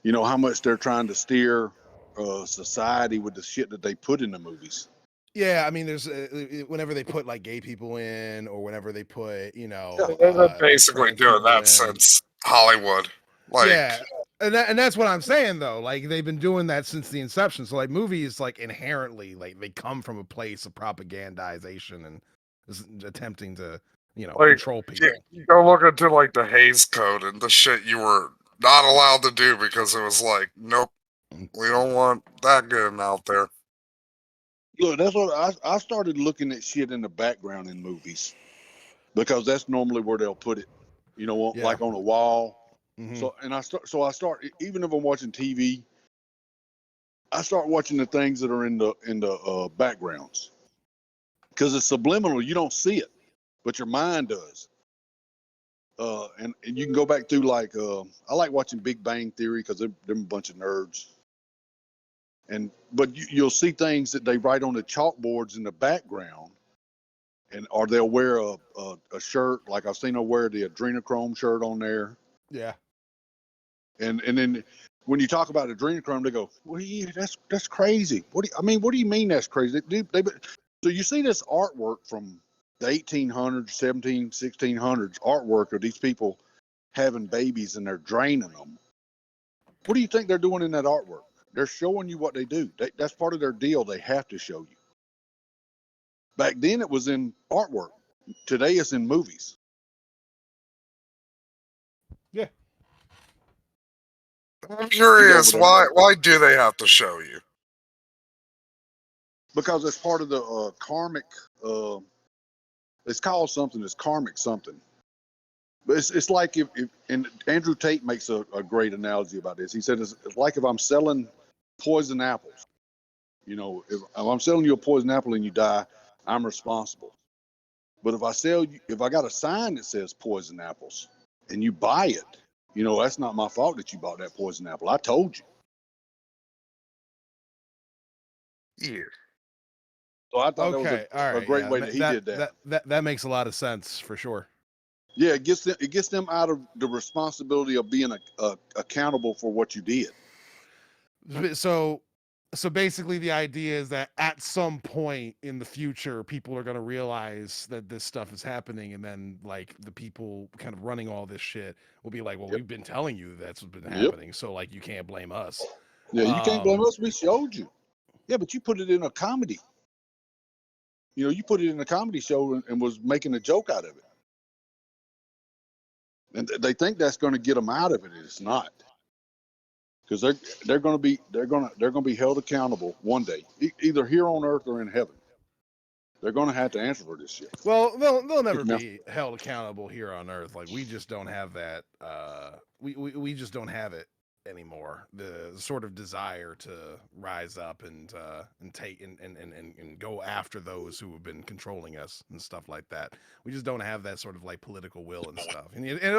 Speaker 4: You know, how much they're trying to steer society with the shit that they put in the movies.
Speaker 1: Yeah, I mean, there's whenever they put like gay people in, or whenever they put
Speaker 4: Yeah.
Speaker 2: They've been
Speaker 1: like
Speaker 2: basically
Speaker 1: trans
Speaker 2: doing
Speaker 1: people
Speaker 2: that
Speaker 1: in.
Speaker 2: since Hollywood. Like,
Speaker 1: Yeah, and that's what I'm saying though. Like they've been doing that since the inception. So like movies, like inherently, like they come from a place of propagandization and attempting to
Speaker 2: like
Speaker 1: control people.
Speaker 2: you go look into like the Hays Code and the shit you were not allowed to do because it was like, nope, we don't want that getting out there.
Speaker 4: Look, that's what I started looking at shit in the background in movies because that's normally where they'll put it. You know,
Speaker 1: Yeah.
Speaker 4: like on a wall.
Speaker 1: Mhm.
Speaker 4: So I start even if I'm watching TV, I start watching the things that are in the backgrounds because it's subliminal. You don't see it, but your mind does. And you can go back through like I like watching Big Bang Theory because they're a bunch of nerds. But you'll see things that they write on the chalkboards in the background, or they'll wear a shirt like I've seen them wear the adrenochrome shirt on there.
Speaker 1: Yeah.
Speaker 4: And then when you talk about adrenochrome, they go, "Well, yeah, that's crazy." What do you mean that's crazy? So you see this artwork from the 1800s, 17, 1600s artwork of these people having babies and they're draining them. What do you think they're doing in that artwork? They're showing you what they do. That's part of their deal. They have to show you. Back then it was in artwork. Today it's in movies.
Speaker 1: Yeah.
Speaker 2: I'm curious,
Speaker 4: over there.
Speaker 2: why do they have to show you?
Speaker 4: Because it's part of the karmic. It's called something. It's karmic something. But it's like if and Andrew Tate makes a great analogy about this. He said it's like if I'm selling poison apples. You know, if I'm selling you a poison apple and you die, I'm responsible. But if I got a sign that says poison apples and you buy it, you know, that's not my fault that you bought that poison apple. I told you.
Speaker 2: Yeah.
Speaker 4: So I thought that was
Speaker 1: Okay. All
Speaker 4: a
Speaker 1: right.
Speaker 4: great
Speaker 1: Yeah.
Speaker 4: way that he did that.
Speaker 1: That makes a lot of sense for sure.
Speaker 4: Yeah, it gets them out of the responsibility of being accountable for what you did.
Speaker 1: So basically the idea is that at some point in the future people are going to realize that this stuff is happening, and then like the people kind of running all this shit will be like, well,
Speaker 4: Yep.
Speaker 1: we've been telling you that's what's been
Speaker 4: Yep.
Speaker 1: happening, so like you can't blame us.
Speaker 4: Yeah, you can't blame us. We showed you. Yeah, but you put it in a comedy. You know, you put it in a comedy show and was making a joke out of it. And they think that's going to get them out of it. It's not, because they're going to be held accountable one day, either here on earth or in heaven. They're going to have to answer for this shit.
Speaker 1: Well, they'll never
Speaker 4: Now-
Speaker 1: be held accountable here on earth. Like we just don't have that we just don't have it anymore. The sort of desire to rise up and take and go after those who have been controlling us and stuff like that. We just don't have that sort of like political will and stuff. And it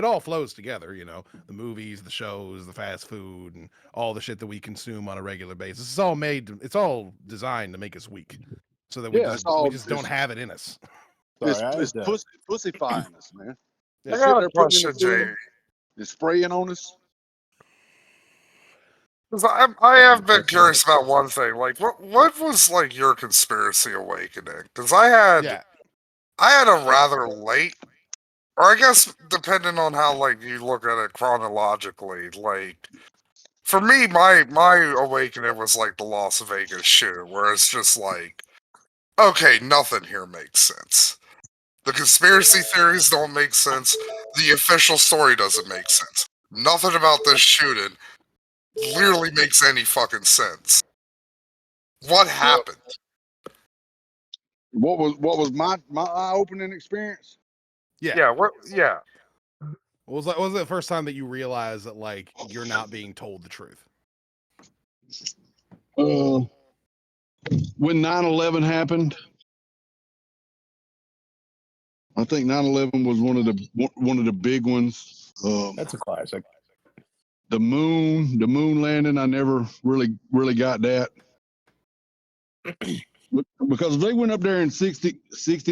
Speaker 1: all flows together, you know, the movies, the shows, the fast food, and all the shit that we consume on a regular basis. It's all designed to make us weak, so that we just don't have it in us.
Speaker 4: It's pussyfying us, man.
Speaker 2: I
Speaker 4: The
Speaker 2: got
Speaker 4: shit
Speaker 2: a
Speaker 4: they're putting in
Speaker 2: question,
Speaker 4: the food
Speaker 2: Jamie.
Speaker 4: and spraying on us.
Speaker 2: 'Cause I have been curious about one thing. Like, what was like your conspiracy awakening? Because I had
Speaker 1: Yeah.
Speaker 2: a rather late, or I guess depending on how like you look at it chronologically. Like, for me, my awakening was like the Las Vegas shooting, where it's just like, okay, nothing here makes sense. The conspiracy theories don't make sense. The official story doesn't make sense. Nothing about this shooting literally makes any fucking sense. What
Speaker 4: Well,
Speaker 2: happened?
Speaker 4: what was my eye opening experience?
Speaker 1: Yeah.
Speaker 2: Yeah, what? Yeah.
Speaker 1: What was it the first time that you realized that like you're not being told the truth?
Speaker 4: When 9/11 happened, I think 9/11 was one of the big ones.
Speaker 3: That's a classic.
Speaker 4: The moon landing, I never really got that. Because if they went up there in 60,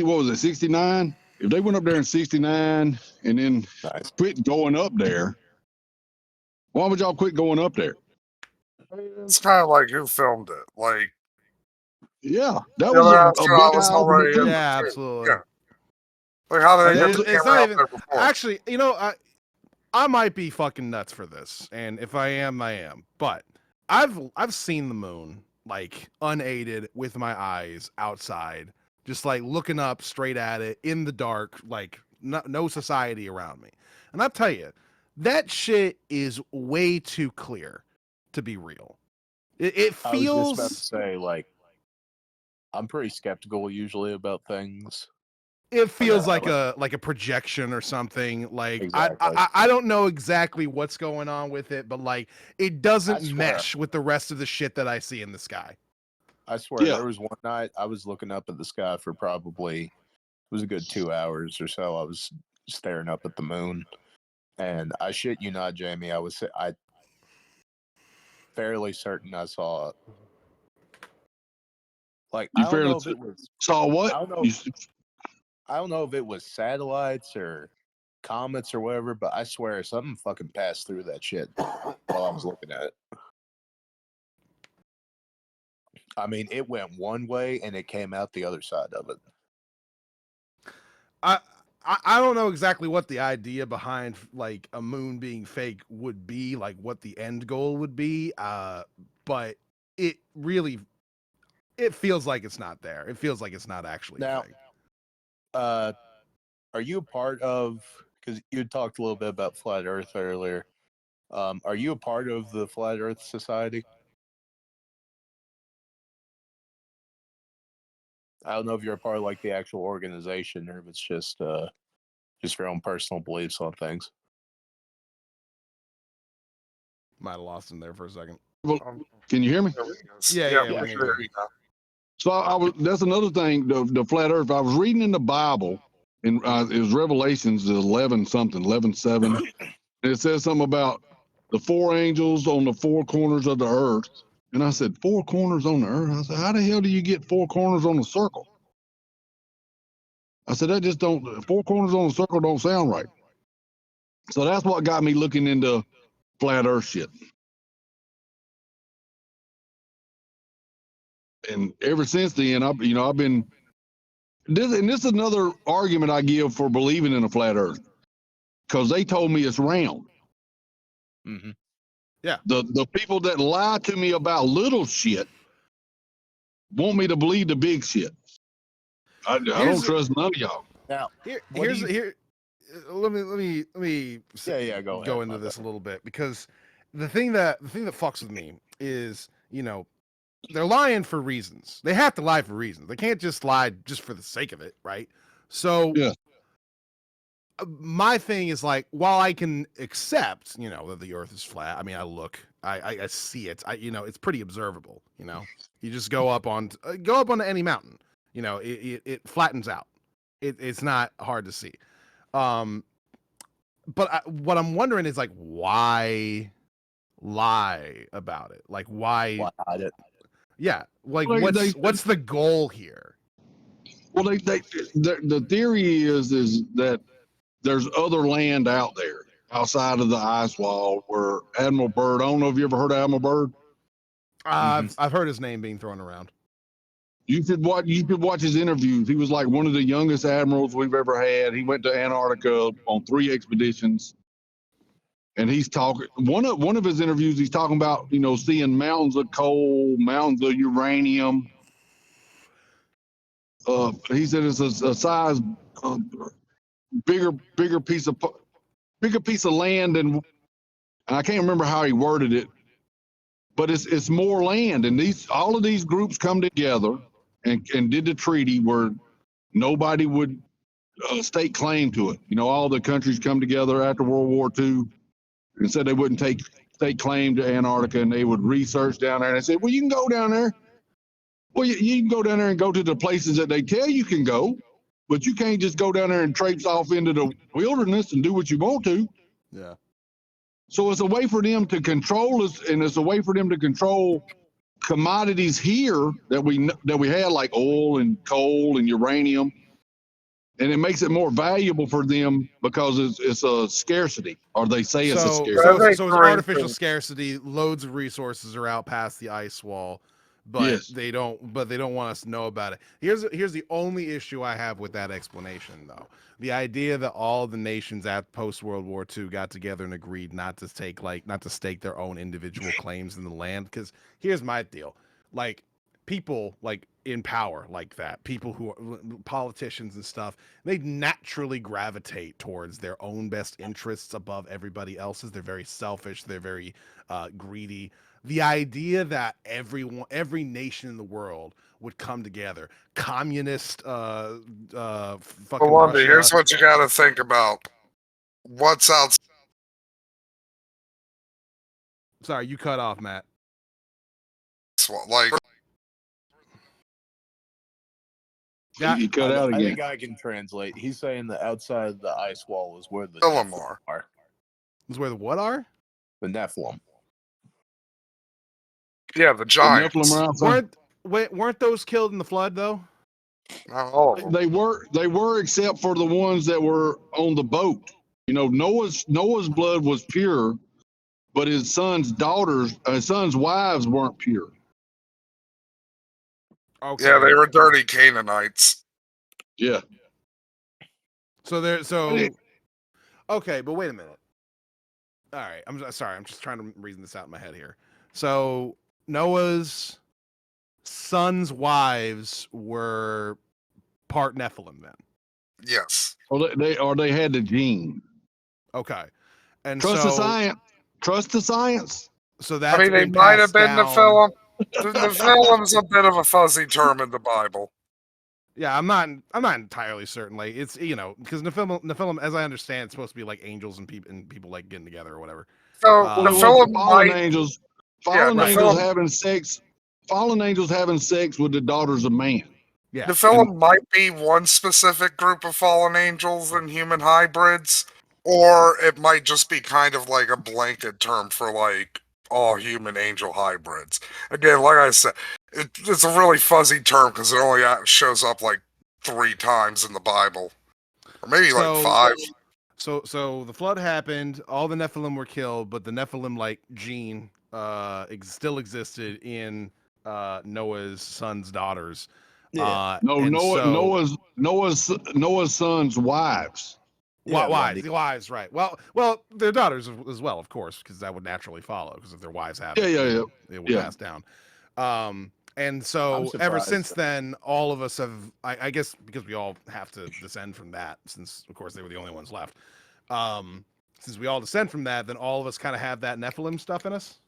Speaker 4: what was it, 69? If they went up there in 69 and then
Speaker 3: Nice.
Speaker 4: quit going up there, why would y'all quit going up there?
Speaker 2: It's kind of like who filmed it. Like,
Speaker 4: Yeah, that
Speaker 2: the
Speaker 4: was
Speaker 2: other
Speaker 4: a
Speaker 2: astronaut
Speaker 4: big
Speaker 2: was
Speaker 4: eye opener
Speaker 2: already in
Speaker 4: too.
Speaker 2: the
Speaker 1: Yeah,
Speaker 2: too.
Speaker 1: absolutely.
Speaker 2: Yeah. Like, how did
Speaker 1: And
Speaker 2: they get the
Speaker 1: it's
Speaker 2: camera
Speaker 1: not
Speaker 2: out
Speaker 1: even
Speaker 2: there before?
Speaker 1: actually, you know, I might be fucking nuts for this, and if I am, I am. But I've seen the moon like unaided with my eyes outside, just like looking up straight at it in the dark, like no society around me. And I'll tell you, that shit is way too clear to be real. It
Speaker 3: I was just about to
Speaker 1: feels
Speaker 3: say, like, I'm pretty skeptical usually about things.
Speaker 1: it feels
Speaker 3: I
Speaker 1: like a projection or something. Like
Speaker 3: Exactly.
Speaker 1: I don't know exactly what's going on with it, but like it doesn't
Speaker 3: I swear.
Speaker 1: mesh with the rest of the shit that I see in the sky.
Speaker 3: I swear,
Speaker 4: Yeah.
Speaker 3: there was one night I was looking up at the sky for probably, it was a good 2 hours or so. I was staring up at the moon, and I shit you not, Jamie, I fairly certain I saw it. Like,
Speaker 4: You
Speaker 3: I don't
Speaker 4: fairly
Speaker 3: know if it was,
Speaker 4: saw what?
Speaker 3: I don't know, I don't know if it was satellites or comets or whatever, but I swear something fucking passed through that shit while I was looking at it. I mean, it went one way and it came out the other side of it.
Speaker 1: I I don't know exactly what the idea behind like a moon being fake would be, like what the end goal would be. But it really it feels like it's not there. It feels like it's not actually
Speaker 3: Now,
Speaker 1: fake.
Speaker 3: Are you a part of, because you talked a little bit about Flat Earth earlier, are you a part of the Flat Earth Society? I don't know if you're a part of like the actual organization or if it's just your own personal beliefs on things.
Speaker 1: Might have lost him there for a second.
Speaker 4: Can you hear me?
Speaker 2: There we go.
Speaker 1: Yeah,
Speaker 2: we
Speaker 1: we
Speaker 2: can
Speaker 1: can
Speaker 2: hear
Speaker 1: hear
Speaker 2: you now.
Speaker 4: So that's another thing, the flat earth. I was reading in the Bible, and it was Revelations 11 something, 11:7. And it says something about the four angels on the four corners of the earth. And I said, four corners on the earth? I said, how the hell do you get four corners on a circle? I said, that just don't, four corners on a circle don't sound right. So that's what got me looking into flat earth shit. And ever since then, I've been, this is another argument I give for believing in a flat earth, because they told me it's round.
Speaker 3: Mm-hmm.
Speaker 1: Yeah.
Speaker 4: The people that lie to me about little shit want me to believe the big shit. I don't trust none of y'all.
Speaker 3: Now,
Speaker 1: Let me
Speaker 3: Yeah, go ahead,
Speaker 1: into
Speaker 3: my
Speaker 1: this a
Speaker 3: bad.
Speaker 1: little bit, because the thing that fucks with me is, you know, they're lying for reasons. They have to lie for reasons. They can't just lie just for the sake of it, right? So
Speaker 4: Yeah.
Speaker 1: My thing is like, while I can accept, you know, that the earth is flat, I mean, I see it. It's pretty observable, you know. You just go up on any mountain, you know, it flattens out. It's not hard to see. But what I'm wondering is like, why lie about it? Like, why?
Speaker 3: Hide it?
Speaker 1: Yeah, like
Speaker 4: Well,
Speaker 1: what's the goal here?
Speaker 4: Well, the theory is that there's other land out there. outside of the ice wall where Admiral Byrd. I don't know if you ever heard of Admiral Byrd.
Speaker 1: I've heard his name being thrown around.
Speaker 4: You should watch his interviews. He was like one of the youngest admirals we've ever had. He went to Antarctica on 3 expeditions. And he's talking one of his interviews, he's talking about, seeing mountains of coal, mountains of uranium. He said it's a size bigger piece of land, and I can't remember how he worded it, but it's more land, and all of these groups come together and did the treaty where nobody would stake claim to it. All the countries come together after World War II and said they wouldn't stake claim to Antarctica, and they would research down there. And they said, well, you can go down there. Well, you can go down there and go to the places that they tell you can go, but you can't just go down there and traipse off into the wilderness and do what you want to.
Speaker 1: Yeah.
Speaker 4: So it's a way for them to control us, and it's a way for them to control commodities here that we had, like oil and coal and uranium, and it makes it more valuable for them because it's a scarcity, or they say it's a scarcity.
Speaker 1: So it's artificial scarcity. Loads of resources are out past the ice wall, but
Speaker 4: Yes.
Speaker 1: they don't want us to know about it. Here's the only issue I have with that explanation, though. The idea that all the nations at post World War II got together and agreed not to stake their own individual claims in the land. Because here's my deal: like, people like in power like that, people who are politicians and stuff, they naturally gravitate towards their own best interests above everybody else's. They're very selfish. They're very greedy. The idea that every nation in the world would come together, communist, fucking
Speaker 2: Wanda,
Speaker 1: Russia.
Speaker 2: here's what you got to think about. What's outside?
Speaker 1: Sorry, you cut off, Matt.
Speaker 2: Like,
Speaker 1: Yeah,
Speaker 4: You cut out
Speaker 3: I
Speaker 4: again.
Speaker 3: think I can translate. He's saying the outside of the ice wall is where the
Speaker 2: Nephilim
Speaker 3: Nephilim are.
Speaker 1: is where the what are?
Speaker 3: The Nephilim.
Speaker 2: yeah, the
Speaker 4: The
Speaker 2: giants.
Speaker 4: Nephilim are outside.
Speaker 1: Weren't those killed in the flood though?
Speaker 2: Not all of them.
Speaker 4: They were, except for the ones that were on the boat. Noah's blood was pure, but his son's wives weren't pure.
Speaker 1: Okay.
Speaker 2: Yeah, they were dirty Canaanites.
Speaker 4: Yeah.
Speaker 1: Okay, but wait a minute. All right, I'm sorry. I'm just trying to reason this out in my head here. So Noah's sons' wives were part Nephilim then.
Speaker 2: Yes.
Speaker 4: Or they had the gene.
Speaker 1: Okay, and
Speaker 4: Trust the science. Trust the science.
Speaker 1: So that's
Speaker 2: I mean, they
Speaker 1: been
Speaker 2: might have
Speaker 1: passed
Speaker 2: been
Speaker 1: down.
Speaker 2: Nephilim. The Nephilim's a bit of a fuzzy term in the Bible.
Speaker 1: Yeah, I'm not entirely certain. Like, it's, because Nephilim, as I understand, it's supposed to be like angels and people like getting together or whatever.
Speaker 2: So Nephilim
Speaker 4: fallen
Speaker 2: might.
Speaker 4: angels
Speaker 2: Nephilim-
Speaker 4: having sex. Fallen angels having sex with the daughters of man.
Speaker 1: Yeah,
Speaker 2: Nephilim might be one specific group of fallen angels and human hybrids, or it might just be kind of like a blanket term for like all human angel hybrids. Again, like I said, it's a really fuzzy term because it only shows up like 3 times in the Bible, or maybe like 5.
Speaker 1: So the flood happened. All the Nephilim were killed, but the Nephilim like gene still existed in Noah's sons' daughters.
Speaker 3: Yeah.
Speaker 4: Noah's sons' wives.
Speaker 3: Yeah,
Speaker 1: wives, right? Well, their daughters as well, of course, because that would naturally follow. Because if their wives have it would pass down. And so ever since then, all of us have, I guess, because we all have to descend from that, since of course they were the only ones left. Since we all descend from that, then all of us kind of have that Nephilim stuff in us.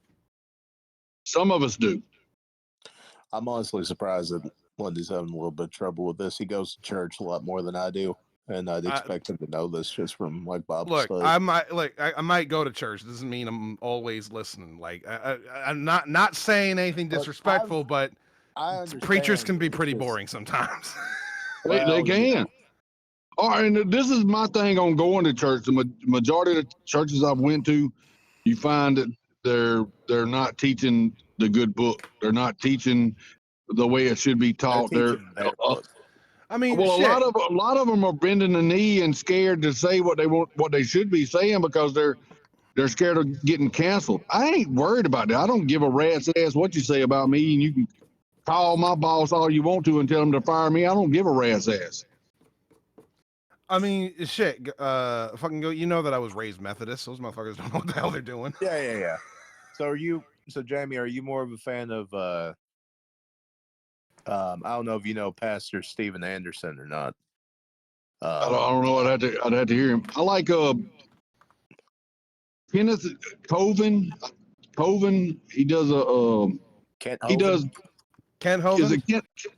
Speaker 4: Some of us do.
Speaker 3: I'm honestly surprised that Lundy's having a little bit of trouble with this. He goes to church a lot more than I do, and I'd expect him to know this just from like Bob's
Speaker 1: Look,
Speaker 3: study.
Speaker 1: I might go to church. It doesn't mean I'm always listening. Like I'm not saying anything disrespectful, but preachers can be pretty boring sometimes.
Speaker 4: They can. All right, and this is my thing on going to church. The majority of the churches I've went to, you find that they're not teaching the good book. They're not teaching the way it should be taught.
Speaker 1: I mean,
Speaker 4: Well,
Speaker 1: shit.
Speaker 4: a lot of them are bending the knee and scared to say what they should be saying because they're scared of getting canceled. I ain't worried about that. I don't give a rat's ass what you say about me, and you can call my boss all you want to and tell him to fire me. I don't give a rat's ass.
Speaker 1: I mean, shit. Fucking go. You know that I was raised Methodist. Those motherfuckers don't know what the hell they're doing.
Speaker 3: Yeah. So Jamie, are you more of a fan of I don't know if you know Pastor Steven Anderson or not.
Speaker 4: I don't know. I'd have to hear him. I like Kenneth Coven. He does
Speaker 3: Kent
Speaker 4: he
Speaker 3: Hovind?
Speaker 4: does
Speaker 1: Kent
Speaker 4: is
Speaker 1: Hovind?
Speaker 4: it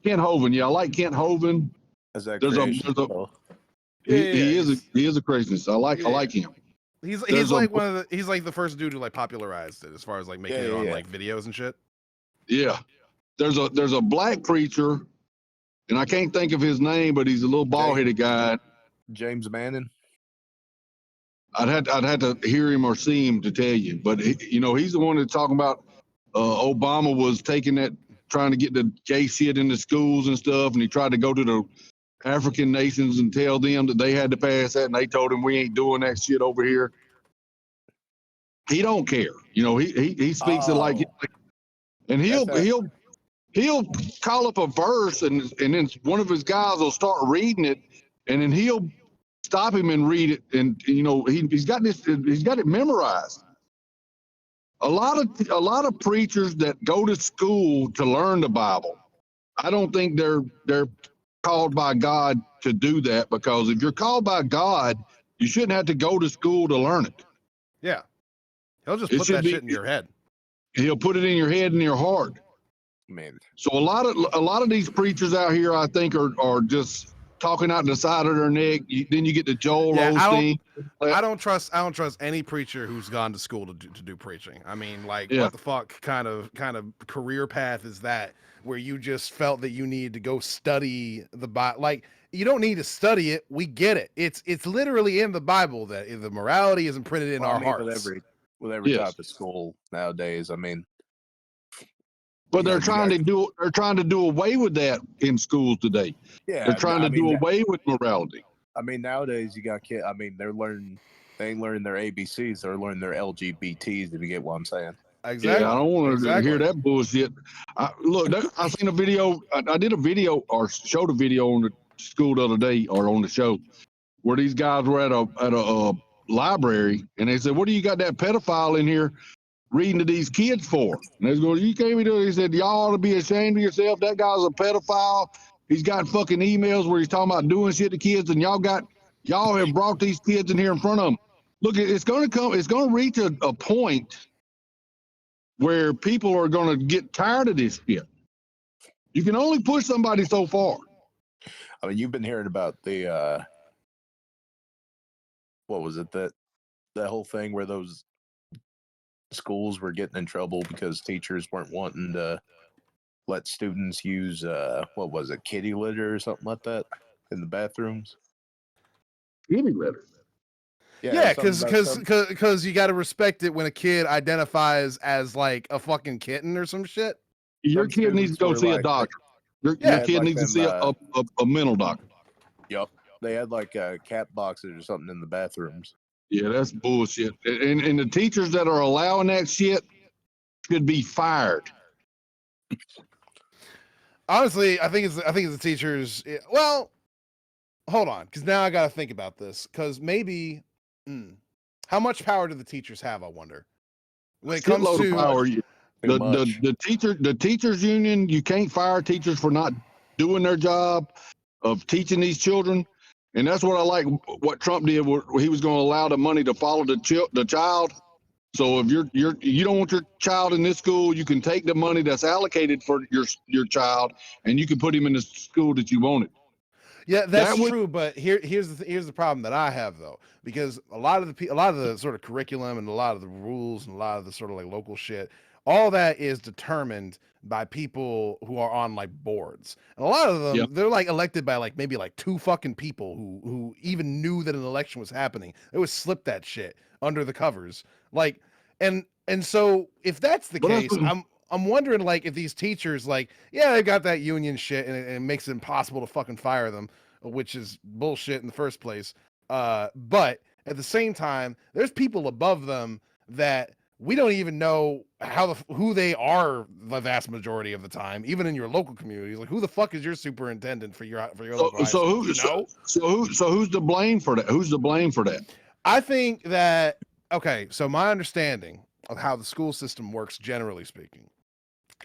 Speaker 4: Kent Hovind? Yeah, I like Kent Hovind.
Speaker 3: Is that
Speaker 4: There's a
Speaker 3: creation?
Speaker 4: he is a creationist. I like him.
Speaker 1: He's
Speaker 4: There's
Speaker 1: like he's like the first dude who like popularized it as far as like making it on like videos and shit.
Speaker 4: Yeah. There's a black preacher, and I can't think of his name, but he's a little bald-headed guy.
Speaker 3: James Manning.
Speaker 4: I'd have to hear him or see him to tell you, but he's the one that's talking about Obama was trying to get the gay shit into schools and stuff, and he tried to go to the African nations and tell them that they had to pass that, and they told him we ain't doing that shit over here. He don't care, he speaks it like, and he'll call up a verse, and then one of his guys will start reading it, and then he'll stop him and read it, and he's got it memorized. A lot of preachers that go to school to learn the Bible, I don't think they're called by God to do that, because if you're called by God, you shouldn't have to go to school to learn it.
Speaker 1: Yeah, he'll just put that shit in your head.
Speaker 4: He'll put it in your head and your heart.
Speaker 3: Man.
Speaker 4: So a lot of these preachers out here, I think, are just talking out the side of their neck. Then you get the Joel Osteen.
Speaker 1: I don't trust any preacher who's gone to school to do preaching. I mean, like, what the fuck kind of career path is that, where you just felt that you need to go study the Bible? Like, you don't need to study it. We get it. It's literally in the Bible that the morality isn't printed in our hearts.
Speaker 3: With every type of school nowadays, I mean.
Speaker 4: But they're trying to do away with that in schools today. Yeah, they're trying to do away with morality.
Speaker 3: I mean, nowadays you got kids. I mean, they ain't learning their ABCs. They're learning their LGBTs. If you get what I'm saying.
Speaker 1: Exactly.
Speaker 4: Yeah, I don't want to hear that bullshit. I seen a video. I did a video or showed a video on the school the other day, or on the show, where these guys were at a library, and they said, "What do you got that pedophile in here reading to these kids for?" And they was going, "You can't be doing it." He said, "Y'all ought to be ashamed of yourself. That guy's a pedophile. He's got fucking emails where he's talking about doing shit to kids, and y'all have brought these kids in here in front of them. Look, it's going to reach a point where people are going to get tired of this shit. You can only push somebody so far."
Speaker 3: I mean, you've been hearing about the what was it, that whole thing where those schools were getting in trouble because teachers weren't wanting to let students use what was it, kitty litter or something like that in the bathrooms?
Speaker 4: Kitty litter.
Speaker 1: Yeah, because you got to respect it when a kid identifies as like a fucking kitten or some shit.
Speaker 4: Your kid needs to go see a doctor. Your kid needs to see a mental doctor.
Speaker 3: Yep. They had like cat boxes or something in the bathrooms.
Speaker 4: Yeah, that's bullshit. And the teachers that are allowing that shit should be fired.
Speaker 1: Honestly, I think it's the teachers. Well, hold on, because now I got to think about this. Because maybe, how much power do the teachers have? I wonder. When it comes to
Speaker 4: power, the teachers union, you can't fire teachers for not doing their job of teaching these children. And that's what I like what Trump did, where he was going to allow the money to follow the child. So if you don't want your child in this school, you can take the money that's allocated for your child, and you can put him in the school that you wanted.
Speaker 1: Yeah, that's true. But here's the problem that I have, though, because a lot of the sort of curriculum and a lot of the rules and a lot of the sort of like local shit, all that is determined by people who are on like boards, and a lot of them they're like elected by like maybe like two fucking people who even knew that an election was happening. They would slip that shit under the covers, like, and so if that's the case, I'm wondering, like, if these teachers, like, yeah, they got that union shit, and it makes it impossible to fucking fire them, which is bullshit in the first place. But at the same time, there's people above them that we don't even know who they are the vast majority of the time, even in your local communities. Like, who the fuck is your superintendent for your local high school? Do you know?
Speaker 4: So who's to blame for that? Who's to blame for that?
Speaker 1: I think that, okay, so my understanding of how the school system works, generally speaking,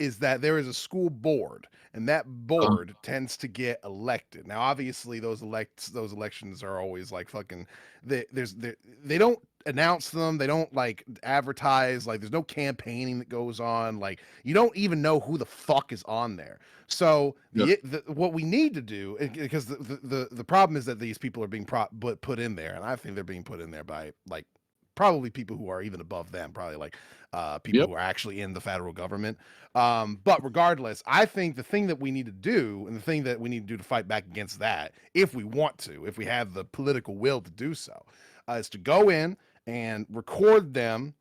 Speaker 1: is that there is a school board, and that board tends to get elected. Now, obviously, those elections are always like fucking. They don't announce them. They don't like advertise. Like, there's no campaigning that goes on. Like, you don't even know who the fuck is on there. So what we need to do, because the problem is that these people are being put in there, and I think they're being put in there by like probably people who are even above them, probably like people who are actually in the federal government. But regardless, I think the thing that we need to do, and the thing that we need to do to fight back against that, if we want to, if we have the political will to do so, is to go in and record them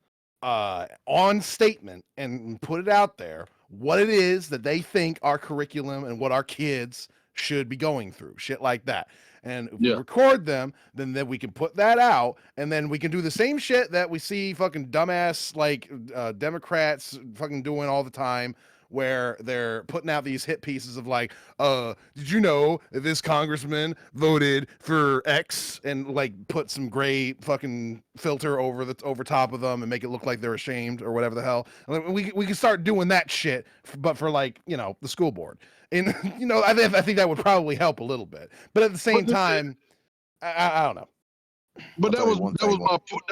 Speaker 1: on statement and put it out there what it is that they think our curriculum and what our kids should be going through, shit like that. And if we record them, then we can put that out, and then we can do the same shit that we see fucking dumbass like Democrats fucking doing all the time, where they're putting out these hit pieces of like, did you know that this congressman voted for X, and like put some gray fucking filter over top of them and make it look like they're ashamed or whatever the hell. We can start doing that shit, but for like, you know, the school board. And you know, I think that would probably help a little bit. But at the same time, I don't know.
Speaker 4: But that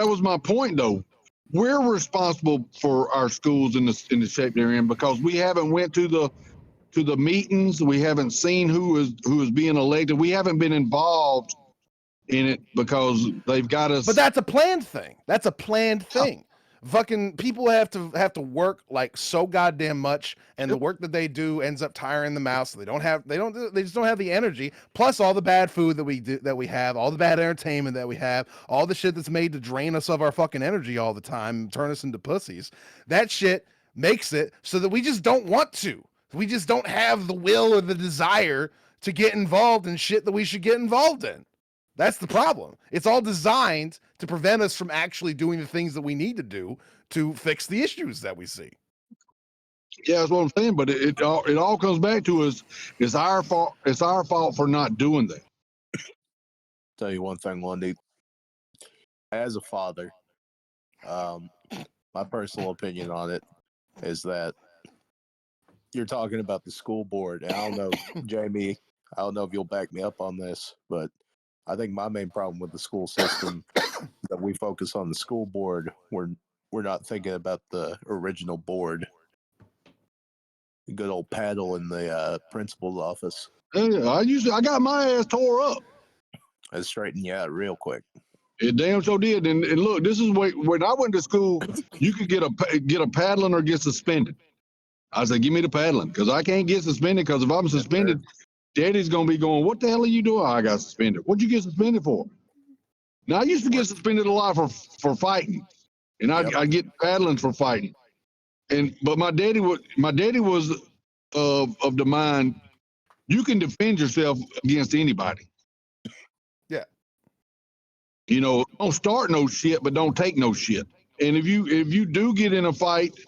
Speaker 4: was my point though. We're responsible for our schools in the shape they're in, because we haven't went to the meetings. We haven't seen who is being elected. We haven't been involved in it because they've got us.
Speaker 1: But that's a planned thing. That's a planned thing. Fucking people have to work like so goddamn much, and the work that they do ends up tiring them out. So they just don't have the energy. Plus all the bad food that we have, all the bad entertainment that we have, all the shit that's made to drain us of our fucking energy all the time, turn us into pussies. That shit makes it so that we just don't want to. We just don't have the will or the desire to get involved in shit that we should get involved in. That's the problem. It's all designed to prevent us from actually doing the things that we need to do to fix the issues that we see.
Speaker 4: Yeah, that's what I'm saying. But it all comes back to us. It's our fault. It's our fault for not doing that.
Speaker 3: Tell you one thing, Lundy. As a father, my personal opinion on it is that you're talking about the school board. And I don't know, Jamie, I don't know if you'll back me up on this, but I think my main problem with the school system that we focus on the school board. We're not thinking about the original board. The good old paddle in the principal's office.
Speaker 4: I got my ass tore up.
Speaker 3: I straightened you out real quick.
Speaker 4: It damn so did. And look, this is when I went to school, you could get a paddling or get suspended. I said, give me the paddling, because I can't get suspended, because if I'm suspended, Daddy's going to be going, what the hell are you doing? I got suspended. What'd you get suspended for? Now, I used to get suspended a lot for fighting, and I'd get paddling for fighting. But my daddy was of the mind, you can defend yourself against anybody.
Speaker 1: Yeah.
Speaker 4: You know, don't start no shit, but don't take no shit. And if you do get in a fight,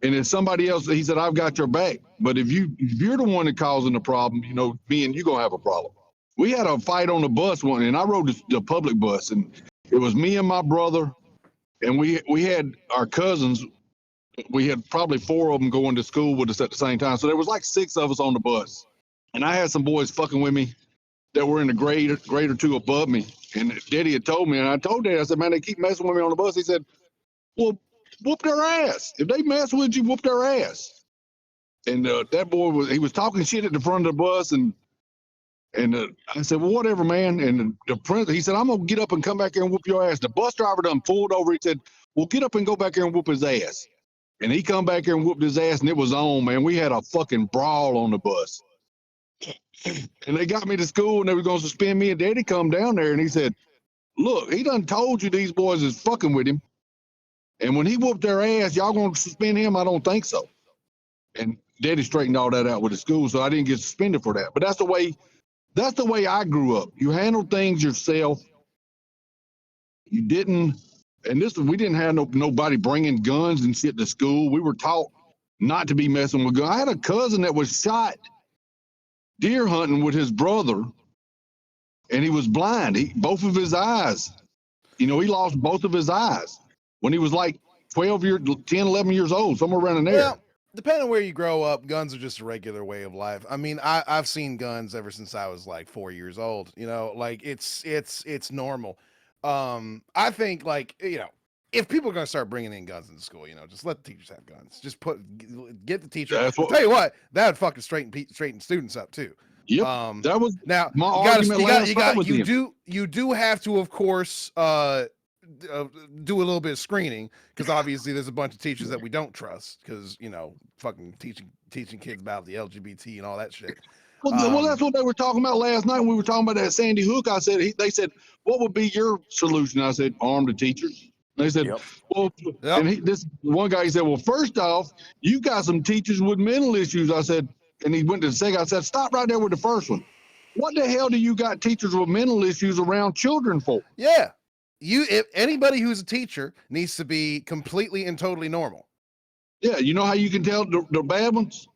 Speaker 4: and it's somebody else, he said, I've got your back. But if you're the one that causing the problem, you know, me and you gonna have a problem. We had a fight on the bus one, and I rode the public bus, and it was me and my brother, and we had our cousins. We had probably 4 of them going to school with us at the same time. So there was like 6 of us on the bus. And I had some boys fucking with me that were in a grade or 2 above me. And Daddy had told me, and I told Daddy, I said, man, they keep messing with me on the bus. He said, well, whoop their ass. If they mess with you, whoop their ass. And that boy was talking shit at the front of the bus, and I said, well, whatever, man. And the principal, he said, I'm gonna get up and come back here and whoop your ass. The bus driver done pulled over. He said, well, get up and go back here and whoop his ass. And he come back here and whooped his ass, and it was on, man. We had a fucking brawl on the bus. And they got me to school, and they were gonna suspend me. And Daddy come down there, and he said, look, he done told you these boys is fucking with him. And when he whooped their ass, y'all gonna suspend him? I don't think so. And Daddy straightened all that out with the school, so I didn't get suspended for that. But that's the way I grew up. You handle things yourself. You didn't, and we didn't have nobody bringing guns and shit to school. We were taught not to be messing with guns. I had a cousin that was shot deer hunting with his brother, and he was blind. Both of his eyes, he lost both of his eyes when he was like 10, 11 years old, somewhere around in there.
Speaker 1: Well, depending on where you grow up, guns are just a regular way of life. I mean, I've seen guns ever since I was like 4 years old. Like it's normal. I think like if people are gonna start bringing in guns into school, just let the teachers have guns. Just get the teacher.
Speaker 4: That's
Speaker 1: I'll
Speaker 4: what.
Speaker 1: tell you what, that would fucking straighten students up too.
Speaker 4: Yep, that was
Speaker 1: Now
Speaker 4: my
Speaker 1: you gotta
Speaker 4: argument last night with him.
Speaker 1: you do have to, of course, do a little bit of screening, because obviously there's a bunch of teachers that we don't trust because fucking teaching kids about the LGBT and all that shit.
Speaker 4: Well, that's what they were talking about last night when we were talking about that Sandy Hook. I said, they said, what would be your solution? I said, arm the teachers. They said,
Speaker 3: Yep.
Speaker 4: well,
Speaker 1: Yep.
Speaker 4: and this one guy, he said, well, first off, you got some teachers with mental issues. I said, and he went to the second. I said, stop right there with the first one. What the hell do you got teachers with mental issues around children for?
Speaker 1: Yeah. If anybody who's a teacher needs to be completely and totally normal.
Speaker 4: Yeah, you know how you can tell the bad ones?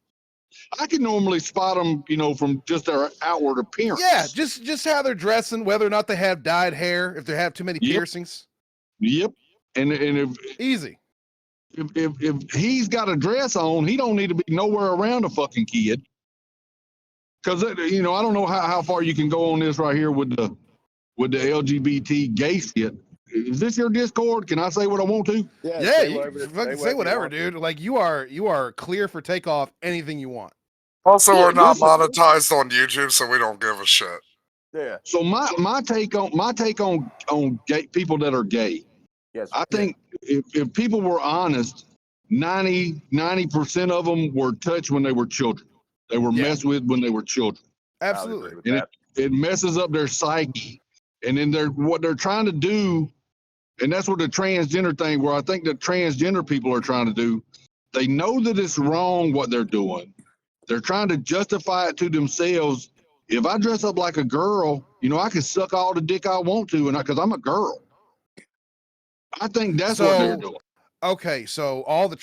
Speaker 4: I can normally spot them, from just their outward appearance.
Speaker 1: Yeah, just how they're dressing, whether or not they have dyed hair, if they have too many piercings.
Speaker 4: Yep. And if
Speaker 1: easy.
Speaker 4: If he's got a dress on, he don't need to be nowhere around a fucking kid. Because I don't know how far you can go on this right here with the LGBT gay shit. Is this your Discord? Can I say what I want to?
Speaker 1: Yeah, you fucking say whatever, dude. Like you are clear for takeoff anything you want.
Speaker 2: Also, we're not monetized on YouTube, so we don't give a shit.
Speaker 3: Yeah.
Speaker 4: So my take on gay people that are gay.
Speaker 3: Yes.
Speaker 4: I think if people were honest, 90% of them were touched when they were children. They were messed with when they were children.
Speaker 1: Absolutely.
Speaker 4: And it messes up their psyche. And then what they're trying to do, and that's what the transgender thing, where I think the transgender people are trying to do, they know that it's wrong what they're doing. They're trying to justify it to themselves. If I dress up like a girl, I can suck all the dick I want to, because I'm a girl. I think that's what they're doing.
Speaker 1: Okay, so all the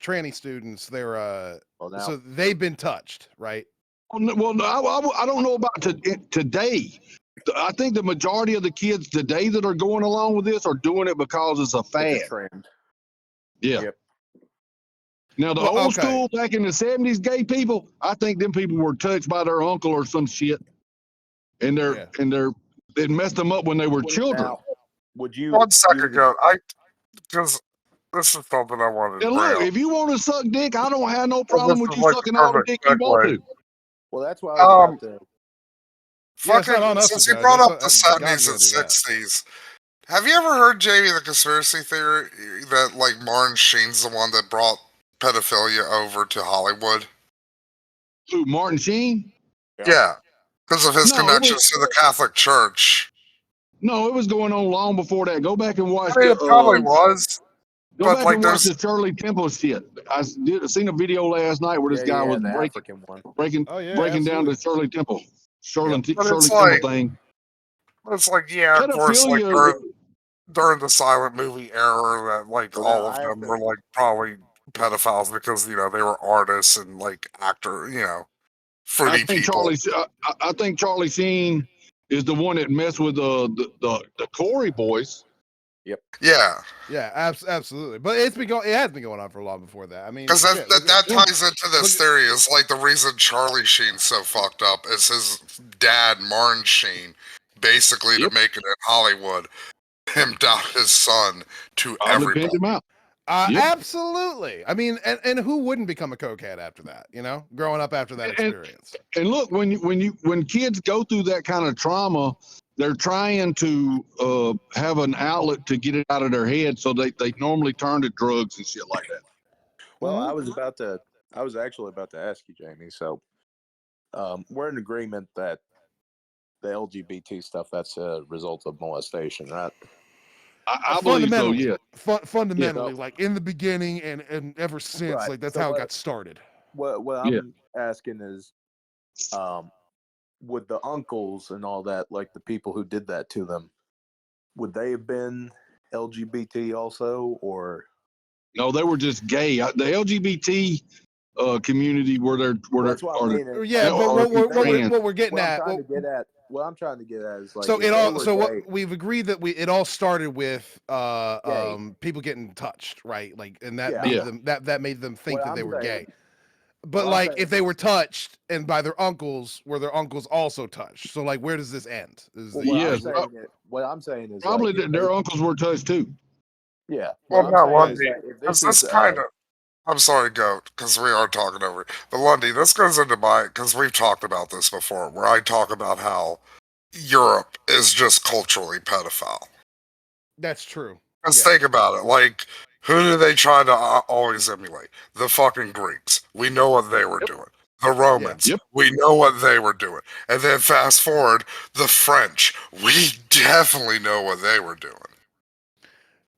Speaker 1: tranny students, they're so they've been touched, right?
Speaker 4: Well, I don't know about today. I think the majority of the kids today that are going along with this are doing it because it's a fad.
Speaker 3: It's a trend.
Speaker 4: Yeah.
Speaker 3: Yep.
Speaker 4: Now the old school back in the 70s gay people, I think them people were touched by their uncle or some shit, and it messed them up when they were children.
Speaker 3: Now, would you?
Speaker 2: 1 second ago, because this is something I wanted to
Speaker 4: And
Speaker 2: bring
Speaker 4: look,
Speaker 2: up.
Speaker 4: if you want to suck dick, I don't have no problem with you sucking all the dick you want to.
Speaker 3: Well, that's why I was about to.
Speaker 2: Fucking, since you brought up the 70s and 60s, have you ever heard, Jamie, the conspiracy theory that like Martin Sheen's the one that brought pedophilia over to Hollywood?
Speaker 4: Who, Martin Sheen?
Speaker 2: Yeah, because of his connections to the Catholic Church.
Speaker 4: No, it was going on long before that. Go back and watch.
Speaker 2: It probably was.
Speaker 4: Go back and watch the Shirley Temple shit. I seen a video last night where this guy was breaking down the Shirley Temple. Shirley Temple thing.
Speaker 2: It's like, yeah, of course, like during the silent movie era, that like all of them were like probably pedophiles because they were artists and like fruity people.
Speaker 4: I think Charlie Sheen is the one that messed with the Corey boys.
Speaker 3: Yep.
Speaker 2: Yeah.
Speaker 1: Yeah, absolutely. But it has been going on for long before that. I mean,
Speaker 2: because that ties into this theory. Is like the reason Charlie Sheen's so fucked up is his dad, Martin Sheen, basically to make it in Hollywood, pimped out his son to everybody.
Speaker 4: Him out.
Speaker 1: Absolutely. I mean, and who wouldn't become a cokehead after that? Growing up after that experience.
Speaker 4: And look, when kids go through that kind of trauma, they're trying to have an outlet to get it out of their head, so they normally turn to drugs and shit like that.
Speaker 3: Well, I was actually about to ask you, Jamie. So, we're in agreement that the LGBT stuff, that's a result of molestation, right?
Speaker 4: I believe so. Yeah.
Speaker 1: Fundamentally, like in the beginning and ever since,
Speaker 3: Right.
Speaker 1: like that's
Speaker 3: So
Speaker 1: how it
Speaker 3: what-
Speaker 1: got started.
Speaker 3: What
Speaker 4: Yeah.
Speaker 3: I'm asking is, with the uncles and all that, like the people who did that to them, would they have been LGBT also, or?
Speaker 4: No, they were just gay. The LGBT community were there.
Speaker 3: Well, that's what I
Speaker 4: Are
Speaker 3: mean.
Speaker 1: Yeah, but
Speaker 4: or
Speaker 1: what we're getting
Speaker 3: What I'm
Speaker 1: at,
Speaker 3: trying to get at, what I'm trying to get at is like,
Speaker 1: so
Speaker 3: if
Speaker 1: it
Speaker 3: they
Speaker 1: all
Speaker 3: were
Speaker 1: so what
Speaker 3: gay,
Speaker 1: we've agreed that it all started with
Speaker 3: Gay.
Speaker 1: people getting touched, right? Like, and that
Speaker 3: Yeah.
Speaker 1: made
Speaker 4: Yeah.
Speaker 1: them that made them think
Speaker 3: What
Speaker 1: that
Speaker 3: I'm
Speaker 1: they were
Speaker 3: saying-
Speaker 1: gay. But
Speaker 3: I'm
Speaker 1: like,
Speaker 3: saying
Speaker 1: if they were touched and by their uncles, were their uncles also touched? So like, where does this end? Is
Speaker 3: well,
Speaker 1: the,
Speaker 4: Yes,
Speaker 3: what I'm saying is
Speaker 4: probably
Speaker 3: like, if
Speaker 4: their
Speaker 3: they-
Speaker 4: uncles were touched too.
Speaker 3: yeah.
Speaker 2: Well,
Speaker 3: What I'm
Speaker 2: not
Speaker 3: saying is
Speaker 2: Lundy,
Speaker 3: that if
Speaker 2: because
Speaker 3: this
Speaker 2: this
Speaker 3: is,
Speaker 2: kind of. I'm sorry, Goat, because we are talking over it. But Lundy, this goes into my, because we've talked about this before, where I talk about how Europe is just culturally pedophile.
Speaker 1: that's true.
Speaker 2: Because
Speaker 1: Yeah.
Speaker 2: think about it, like, who do they try to always emulate? The fucking Greeks. We know what they were
Speaker 4: Yep.
Speaker 2: doing. The Romans.
Speaker 4: Yep.
Speaker 2: We know what they were doing. And then fast forward, the French. We definitely know what they were doing.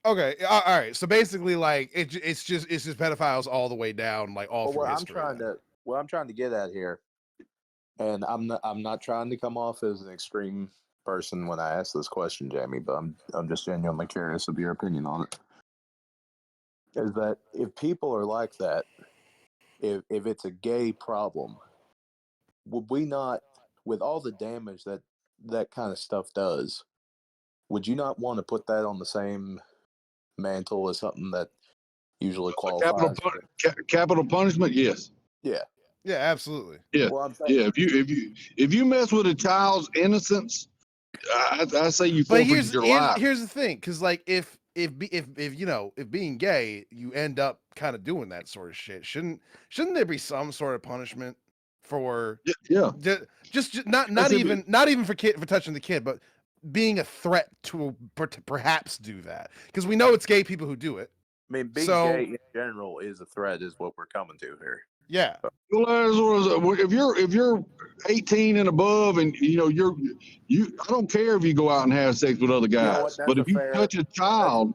Speaker 1: Okay. All right. So basically, like, it's just pedophiles all the way down, like all
Speaker 3: but
Speaker 1: through
Speaker 3: what I'm
Speaker 1: history.
Speaker 3: trying to get at here, and I'm not trying to come off as an extreme person when I ask this question, Jamie, but I'm just genuinely curious of your opinion on it. Is that if people are like that, if it's a gay problem, would we not, with all the damage that that kind of stuff does, would you not want to put that on the same mantle as something that usually qualifies?
Speaker 4: Capital punishment. Yes.
Speaker 3: Yeah.
Speaker 1: Yeah, absolutely.
Speaker 4: Yeah.
Speaker 3: Well, I'm saying,
Speaker 4: Yeah. If you mess with a child's innocence, I say you
Speaker 1: But
Speaker 4: forfeit your life.
Speaker 1: here's the thing, because like if you know, if being gay, you end up kind of doing that sort of shit. Shouldn't there be some sort of punishment for
Speaker 4: Yeah.
Speaker 1: just not
Speaker 4: That's if
Speaker 1: even for touching the kid, but being a threat to perhaps do that, because we know it's gay people who do it.
Speaker 3: I mean, being
Speaker 1: So-
Speaker 3: gay in general is a threat, is what we're coming to here.
Speaker 1: Yeah.
Speaker 4: Well, if you're 18 and above, and you know I don't care if you go out and have sex with other guys,
Speaker 3: know what? That's
Speaker 4: but
Speaker 3: a
Speaker 4: if you
Speaker 3: fair-
Speaker 4: touch a child,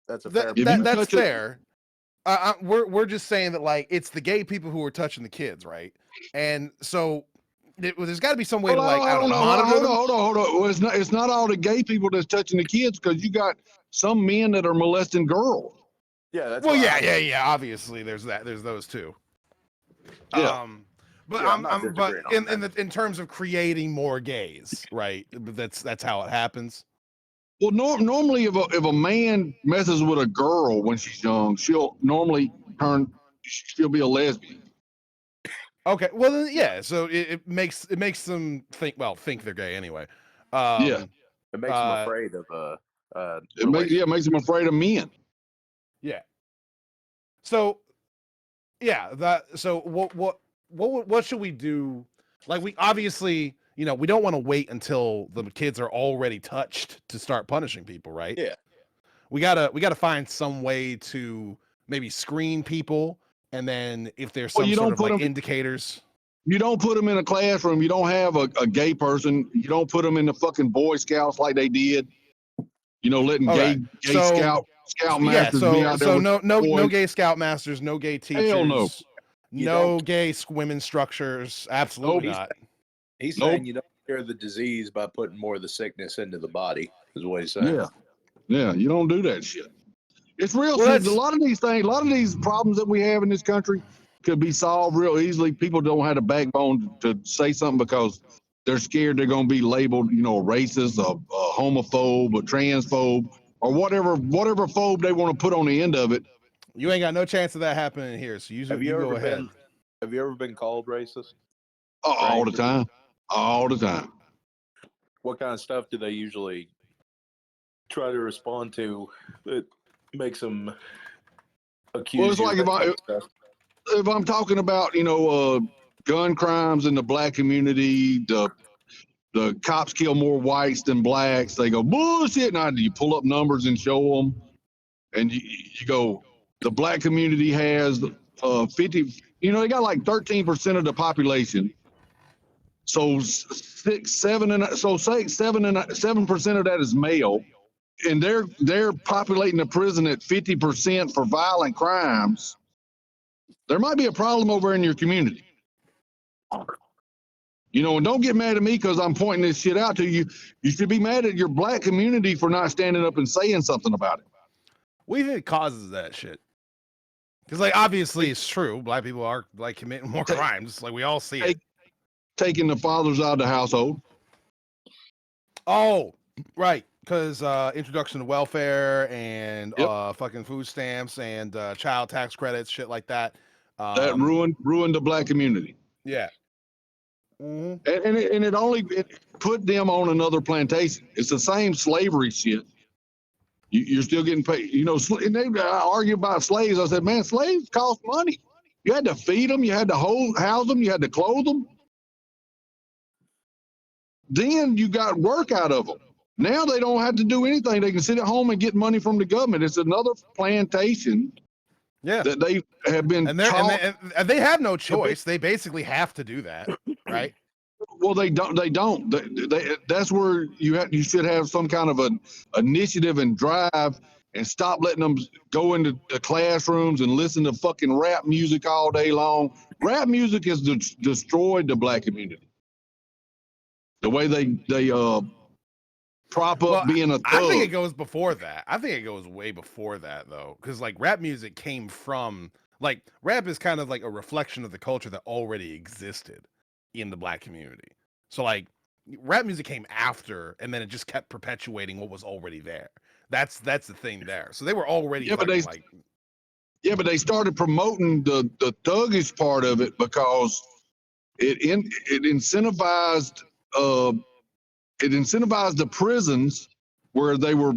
Speaker 3: That's a fair.
Speaker 4: If you
Speaker 1: That's
Speaker 4: touch it-
Speaker 1: fair. We're just saying that like it's the gay people who are touching the kids, right? And so there's got to be some way to like I don't know, monitor them.
Speaker 4: Hold on. Well, it's not all the gay people that's touching the kids, because you got some men that are molesting girls.
Speaker 3: Yeah, that's
Speaker 1: Well,
Speaker 3: what
Speaker 1: yeah. Obviously, there's those two.
Speaker 4: Yeah.
Speaker 1: But
Speaker 3: Yeah, I'm not
Speaker 1: I'm but
Speaker 3: disagreeing on
Speaker 1: in terms of creating more gays, right? But that's how it happens.
Speaker 4: Well, normally if a man messes with a girl when she's young, she'll be a lesbian.
Speaker 1: Okay, well then, yeah. So it makes them think they're gay anyway.
Speaker 4: Yeah.
Speaker 3: It makes them afraid of
Speaker 4: It makes them afraid of men.
Speaker 1: Yeah. So what should we do? Like, we obviously, you know, we don't want to wait until the kids are already touched to start punishing people, right?
Speaker 3: Yeah.
Speaker 1: We gotta find some way to maybe screen people, and then if there's some
Speaker 4: you
Speaker 1: sort
Speaker 4: don't
Speaker 1: of
Speaker 4: put
Speaker 1: like
Speaker 4: them-
Speaker 1: indicators.
Speaker 4: You don't put them in a classroom. You don't have a gay person. You don't put them in the fucking Boy Scouts like they did. You know, letting
Speaker 1: Okay,
Speaker 4: gay
Speaker 1: so-
Speaker 4: scout
Speaker 1: Yeah,
Speaker 4: masters be out there.
Speaker 1: so
Speaker 4: with
Speaker 1: no
Speaker 4: boys.
Speaker 1: gay scoutmasters, no gay teachers,
Speaker 4: Hell no.
Speaker 3: You
Speaker 1: no gay women structures. Absolutely
Speaker 4: Nope.
Speaker 1: not.
Speaker 3: He's
Speaker 4: Nope.
Speaker 3: saying you don't cure the disease by putting more of the sickness into the body, is what he's saying.
Speaker 4: Yeah. You don't do that shit. It's real.
Speaker 1: Well,
Speaker 4: A lot of these things, a lot of these problems that we have in this country could be solved real easily. People don't have the backbone to say something because they're scared they're going to be labeled, you know, a racist, a homophobe, a transphobe, or whatever phobe they want to put on the end of it.
Speaker 1: You ain't got no chance of that happening here. So you go ahead.
Speaker 3: Have you ever been called racist?
Speaker 4: All the time. All the time.
Speaker 3: What kind of stuff do they usually try to respond to that makes them accuse
Speaker 4: Well, it's
Speaker 3: you
Speaker 4: like
Speaker 3: of that type of stuff?
Speaker 4: if I'm talking about, you know, gun crimes in the black community, the cops kill more whites than blacks. They go bullshit. Now you pull up numbers and show them, and you go, the black community has 50. You know, they got like 13% of the population. So 7% of that is male. and they're populating the prison at 50% for violent crimes, there might be a problem over in your community. You know, and don't get mad at me because I'm pointing this shit out to you. You should be mad at your black community for not standing up and saying something about it.
Speaker 1: What do you think causes that shit? Because, like, obviously it's true. Black people are, like, committing more crimes. Like, we all see it.
Speaker 4: Taking the fathers out of the household.
Speaker 1: Oh, right. Because introduction to welfare and fucking food stamps and child tax credits, shit like that.
Speaker 4: That ruined the black community.
Speaker 1: Yeah. Mm-hmm.
Speaker 4: And it put them on another plantation. It's the same slavery shit. You're still getting paid. You know, and they argue about slaves. I said, man, slaves cost money. You had to feed them. You had to house them. You had to clothe them. Then you got work out of them. Now they don't have to do anything. They can sit at home and get money from the government. It's another plantation.
Speaker 1: Yeah.
Speaker 4: That they have been taught.
Speaker 1: And they have no choice. They basically have to do that, right?
Speaker 4: Well, they don't. That's where you should have some kind of an initiative and drive, and stop letting them go into the classrooms and listen to fucking rap music all day long. Rap music has destroyed the black community. The way they prop up being a thug.
Speaker 1: I think it goes before that. I think it goes way before that, though, because like rap music came from rap is kind of like a reflection of the culture that already existed in the black community. So like rap music came after, and then it just kept perpetuating what was already there. That's the thing there. So they were already
Speaker 4: but they started promoting the thuggish part of it because it incentivized the prisons where they were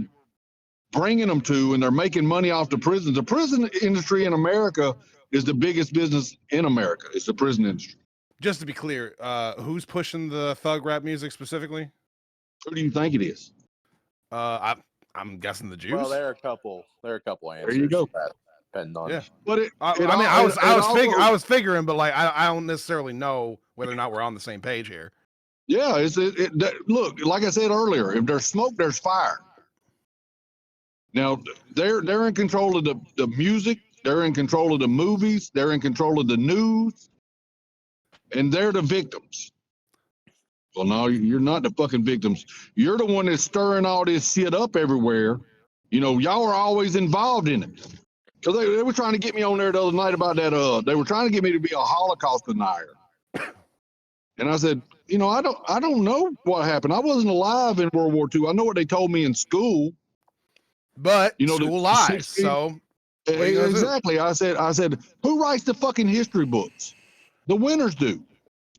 Speaker 4: bringing them to, and they're making money off the prisons. The prison industry in America is the biggest business in America. It's the prison industry.
Speaker 1: Just to be clear, who's pushing the thug rap music specifically?
Speaker 4: Who do you think it is?
Speaker 1: I'm guessing the Jews.
Speaker 3: Well, there are a couple answers.
Speaker 4: There you go.
Speaker 3: Depending on.
Speaker 1: Yeah,
Speaker 4: but
Speaker 1: I was figuring, but like I don't necessarily know whether or not we're on the same page here.
Speaker 4: Yeah, look, like I said earlier, if there's smoke, there's fire. Now they're in control of the music, they're in control of the movies, they're in control of the news, and they're the victims. Well, no, you're not the fucking victims. You're the one that's stirring all this shit up everywhere. You know, y'all are always involved in it. Because they were trying to get me on there the other night about that. They were trying to get me to be a Holocaust denier. And I said, you know, I don't know what happened. I wasn't alive in World War II. I know what they told me in school.
Speaker 1: But
Speaker 4: you know,
Speaker 1: school lies. So
Speaker 4: exactly. I said, who writes the fucking history books? The winners do.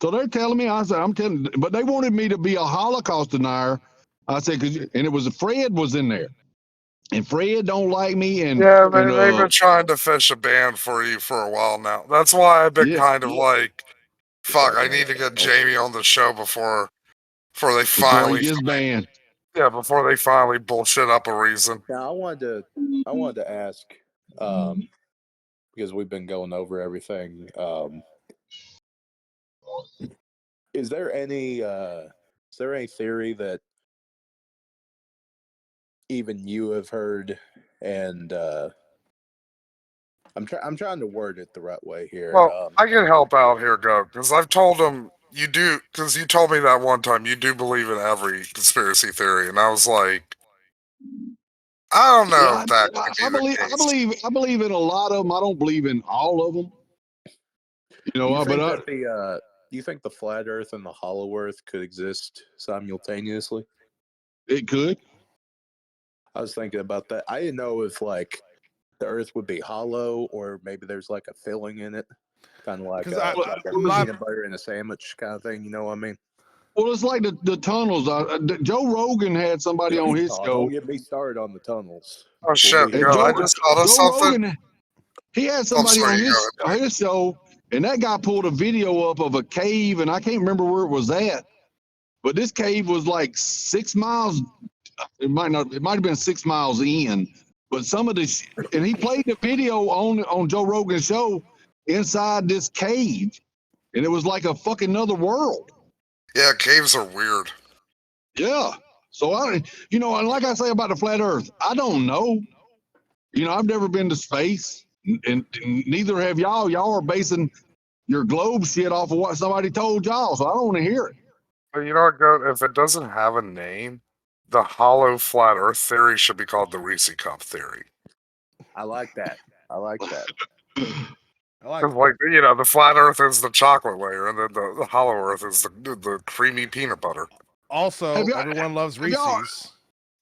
Speaker 4: So they're telling me. I said, I'm telling. But they wanted me to be a Holocaust denier. I said, and it was Fred was in there, and Fred don't like me. And
Speaker 2: yeah, they've been trying to fish a band for you for a while now. That's why I've been kind of like, fuck, I need to get Jamie on the show before they finally
Speaker 4: gets banned.
Speaker 2: Yeah, before they finally bullshit up a reason.
Speaker 3: Now I wanted to ask, because we've been going over everything. Is there any theory that even you have heard? And I'm trying to word it the right way here.
Speaker 2: Well, I can help out here, Go, because I've told him you do, because you told me that one time you do believe in every conspiracy theory, and I was like, I don't know if that could be the case.
Speaker 4: I believe in a lot of them. I don't believe in all of them. You know,
Speaker 3: you think the flat Earth and the hollow Earth could exist simultaneously?
Speaker 4: It could.
Speaker 3: I was thinking about that. I didn't know if like the Earth would be hollow or maybe there's like a filling in it, kind of like peanut butter in a sandwich kind of thing. You know what I mean?
Speaker 4: Well, it's like the tunnels. Joe Rogan had somebody on his show.
Speaker 3: Don't get me started on the tunnels.
Speaker 2: Oh shit! I just thought of something.
Speaker 4: Rogan, he had somebody on his show, and that guy pulled a video up of a cave, and I can't remember where it was at, but this cave was like 6 miles. It might have been 6 miles in, but some of this, and he played the video on Joe Rogan's show inside this cave, and it was like a fucking other world.
Speaker 2: Yeah, caves are weird.
Speaker 4: Yeah. So and like I say about the flat Earth, I don't know. I've never been to space, and neither have y'all. Y'all are basing your globe shit off of what somebody told y'all, so I don't want to hear it.
Speaker 2: But you know what, Goat? If it doesn't have a name, the hollow flat Earth theory should be called the Reese Cup theory.
Speaker 3: I like that. I like that.
Speaker 1: I like
Speaker 2: Because, the flat Earth is the chocolate layer, and then the hollow Earth is the creamy peanut butter.
Speaker 1: Also,
Speaker 4: Have y'all-
Speaker 1: everyone loves
Speaker 4: have y'all-
Speaker 1: Reese's.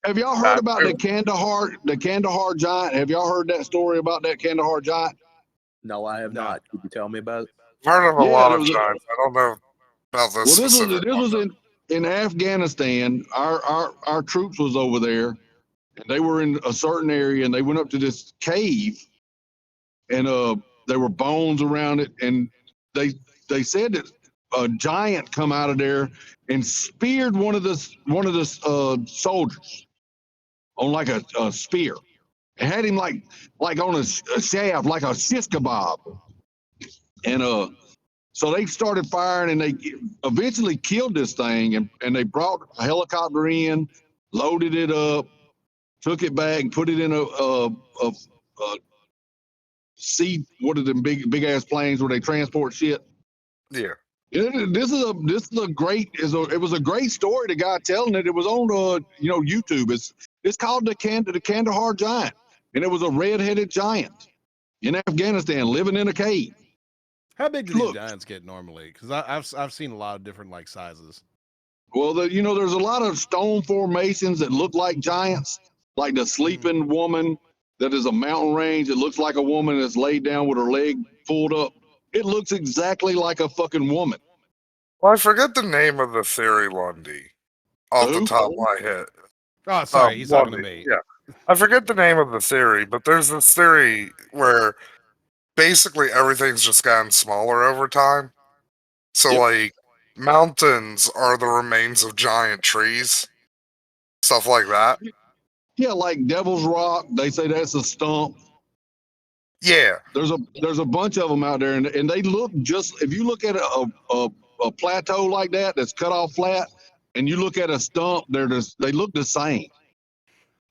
Speaker 4: Have y'all heard about the Kandahar giant? Have y'all heard that story about that Kandahar giant?
Speaker 3: No, I have
Speaker 1: No.
Speaker 3: not. Could you tell me about it?
Speaker 2: I've heard of a
Speaker 4: Yeah,
Speaker 2: lot
Speaker 4: there
Speaker 2: of
Speaker 4: was a-
Speaker 2: giants. I don't know about this
Speaker 4: Well, this
Speaker 2: specific
Speaker 4: was
Speaker 2: one.
Speaker 4: in Afghanistan. Our troops was over there, and they were in a certain area, and they went up to this cave, and there were bones around it, and they said that a giant come out of there and speared one of the soldiers on like a spear, and had him like on a shaft, like a shish kebab, and so they started firing, and they eventually killed this thing, and they brought a helicopter in, loaded it up, took it back, and put it in a sea. What are them big ass planes where they transport shit?
Speaker 2: Yeah.
Speaker 4: This is a great it was a great story. The guy telling it. It was on YouTube. It's called the Kandahar Giant, and it was a red-headed giant in Afghanistan living in a cave.
Speaker 1: How big do these
Speaker 4: Look.
Speaker 1: giants get normally? Because I've seen a lot of different sizes.
Speaker 4: Well, there's a lot of stone formations that look like giants, like the sleeping woman that is a mountain range. It looks like a woman that's laid down with her leg pulled up. It looks exactly like a fucking woman.
Speaker 2: Well, I forget the name of the theory, Lundy, off the
Speaker 4: Who?
Speaker 2: top of my head.
Speaker 1: Oh, sorry, he's talking to
Speaker 2: Lundy,
Speaker 1: me.
Speaker 2: yeah. I forget the name of the theory, but there's this theory where basically everything's just gotten smaller over time. So,
Speaker 4: Yep.
Speaker 2: mountains are the remains of giant trees, stuff like that.
Speaker 4: Yeah, like Devil's Rock. They say that's a stump.
Speaker 2: Yeah.
Speaker 4: There's a bunch of them out there, and they look just. If you look at a plateau like that's cut off flat, and you look at a stump, they look the same.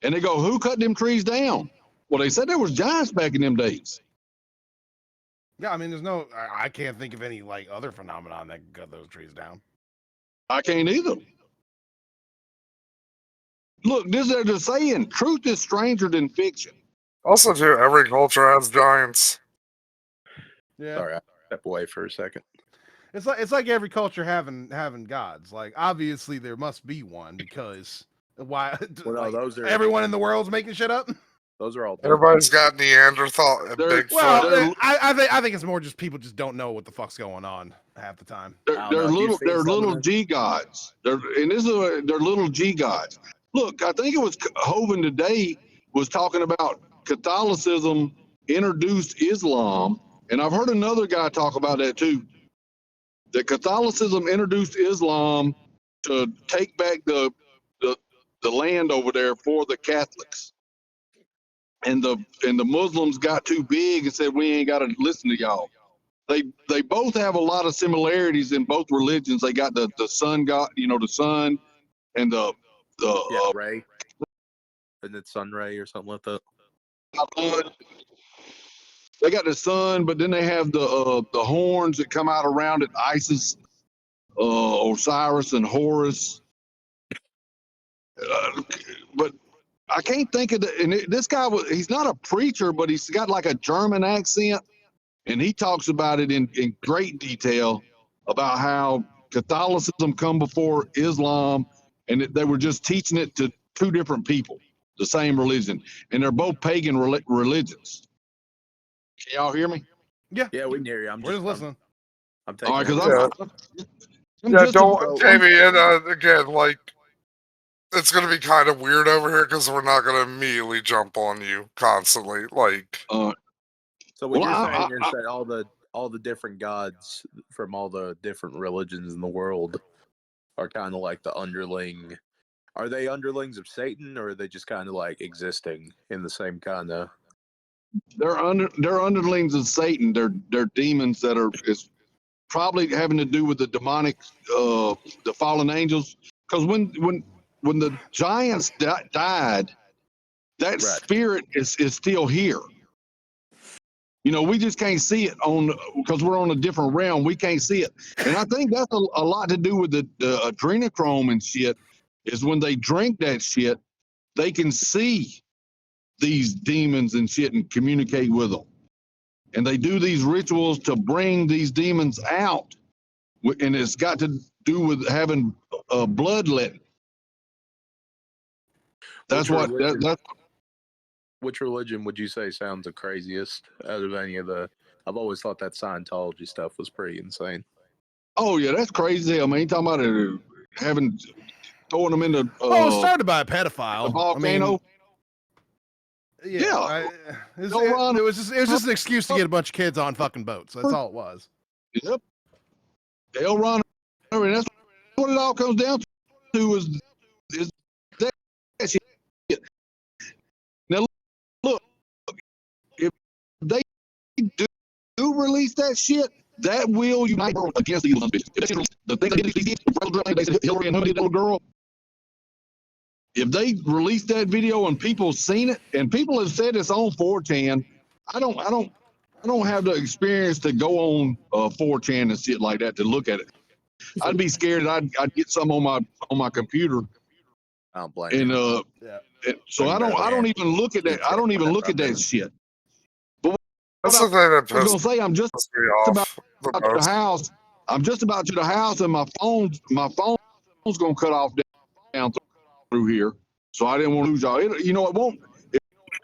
Speaker 4: And they go, who cut them trees down? Well, they said there was giants back in them days.
Speaker 1: Yeah, I mean, I can't think of any other phenomenon that can cut those trees down.
Speaker 4: I can't either. Look, this is the saying: truth is stranger than fiction.
Speaker 2: Also, too, every culture has giants.
Speaker 1: Yeah,
Speaker 3: Sorry, I step away for a second.
Speaker 1: it's like every culture having gods. Like, obviously there must be one, because why?
Speaker 3: Well, no, those are
Speaker 1: everyone in the world's making shit up.
Speaker 3: those are all.
Speaker 2: Everybody's got Neanderthal and
Speaker 4: They're-
Speaker 2: Bigfoot.
Speaker 1: Well, I think it's more just people just don't know what the fuck's going on half the time.
Speaker 4: They're little G gods. They're little G gods. Look, I think it was Hovind today was talking about Catholicism introduced Islam, and I've heard another guy talk about that too. That Catholicism introduced Islam to take back the land over there for the Catholics, and the Muslims got too big and said we ain't got to listen to y'all. They both have a lot of similarities in both religions. They got the sun god, the sun, and the
Speaker 3: Ray, and it's Sun Ray or something like that.
Speaker 4: they got the sun, but then they have the horns that come out around it. Isis, Osiris, and Horus. But I can't think of the. And this guy he's not a preacher, but he's got like a German accent, and he talks about it in great detail about how Catholicism come before Islam, and they were just teaching it to two different people, the same religion, and they're both pagan religions. Can y'all hear me?
Speaker 3: Yeah, we can hear you.
Speaker 1: We're just listening.
Speaker 3: I'm taking.
Speaker 4: All right, because I'm
Speaker 2: Yeah,
Speaker 4: just
Speaker 2: don't, Jamie, and again, it's going to be kind of weird over here because we're not going to immediately jump on you constantly.
Speaker 3: So what
Speaker 4: well,
Speaker 3: you're saying is that all the different gods from all the different religions in the world are kind of like the underling. Are they underlings of Satan, or are they just kind of like existing in the same kind of?
Speaker 4: they're underlings of Satan. They're demons that is probably having to do with the demonic, the fallen angels. Because when when the giants died, that
Speaker 3: Right.
Speaker 4: spirit is still here. You know, we just can't see it because we're on a different realm. We can't see it, and I think that's a lot to do with the adrenochrome and shit. Is when they drink that shit, they can see these demons and shit and communicate with them, and they do these rituals to bring these demons out, and it's got to do with having bloodletting. That's
Speaker 3: Which
Speaker 4: what
Speaker 3: religion,
Speaker 4: that's.
Speaker 3: which religion would you say sounds the craziest out of any of the? I've always thought that Scientology stuff was pretty insane.
Speaker 4: Oh yeah, that's crazy. I mean, you talking about throwing them into
Speaker 1: Oh, it was started by a
Speaker 4: the
Speaker 1: pedophile.
Speaker 4: volcano. Yeah.
Speaker 1: It was just an excuse to get a bunch of kids on fucking boats. That's all it was.
Speaker 4: Yep. L. Ron, and that's what it all comes down to is that shit. Now look, if they do release that shit, that will unite against these bitches. The thing they did, they said Hillary and who did that little girl. If they release that video and people seen it, and people have said it's on 4chan, I don't have the experience to go on 4chan and shit like that to look at it. I'd be scared that I'd get some on my computer,
Speaker 3: I don't blame
Speaker 4: and
Speaker 3: you.
Speaker 4: so I don't even look at that. I don't even look at that shit. But
Speaker 2: That's the
Speaker 4: what
Speaker 2: thing that
Speaker 4: I was
Speaker 2: pisses
Speaker 4: gonna say, I'm just
Speaker 2: me
Speaker 4: about
Speaker 2: off the
Speaker 4: to the
Speaker 2: most.
Speaker 4: house. I'm just about to the house, and my phone's gonna cut off down through here. So I didn't want to lose y'all. You know, it won't.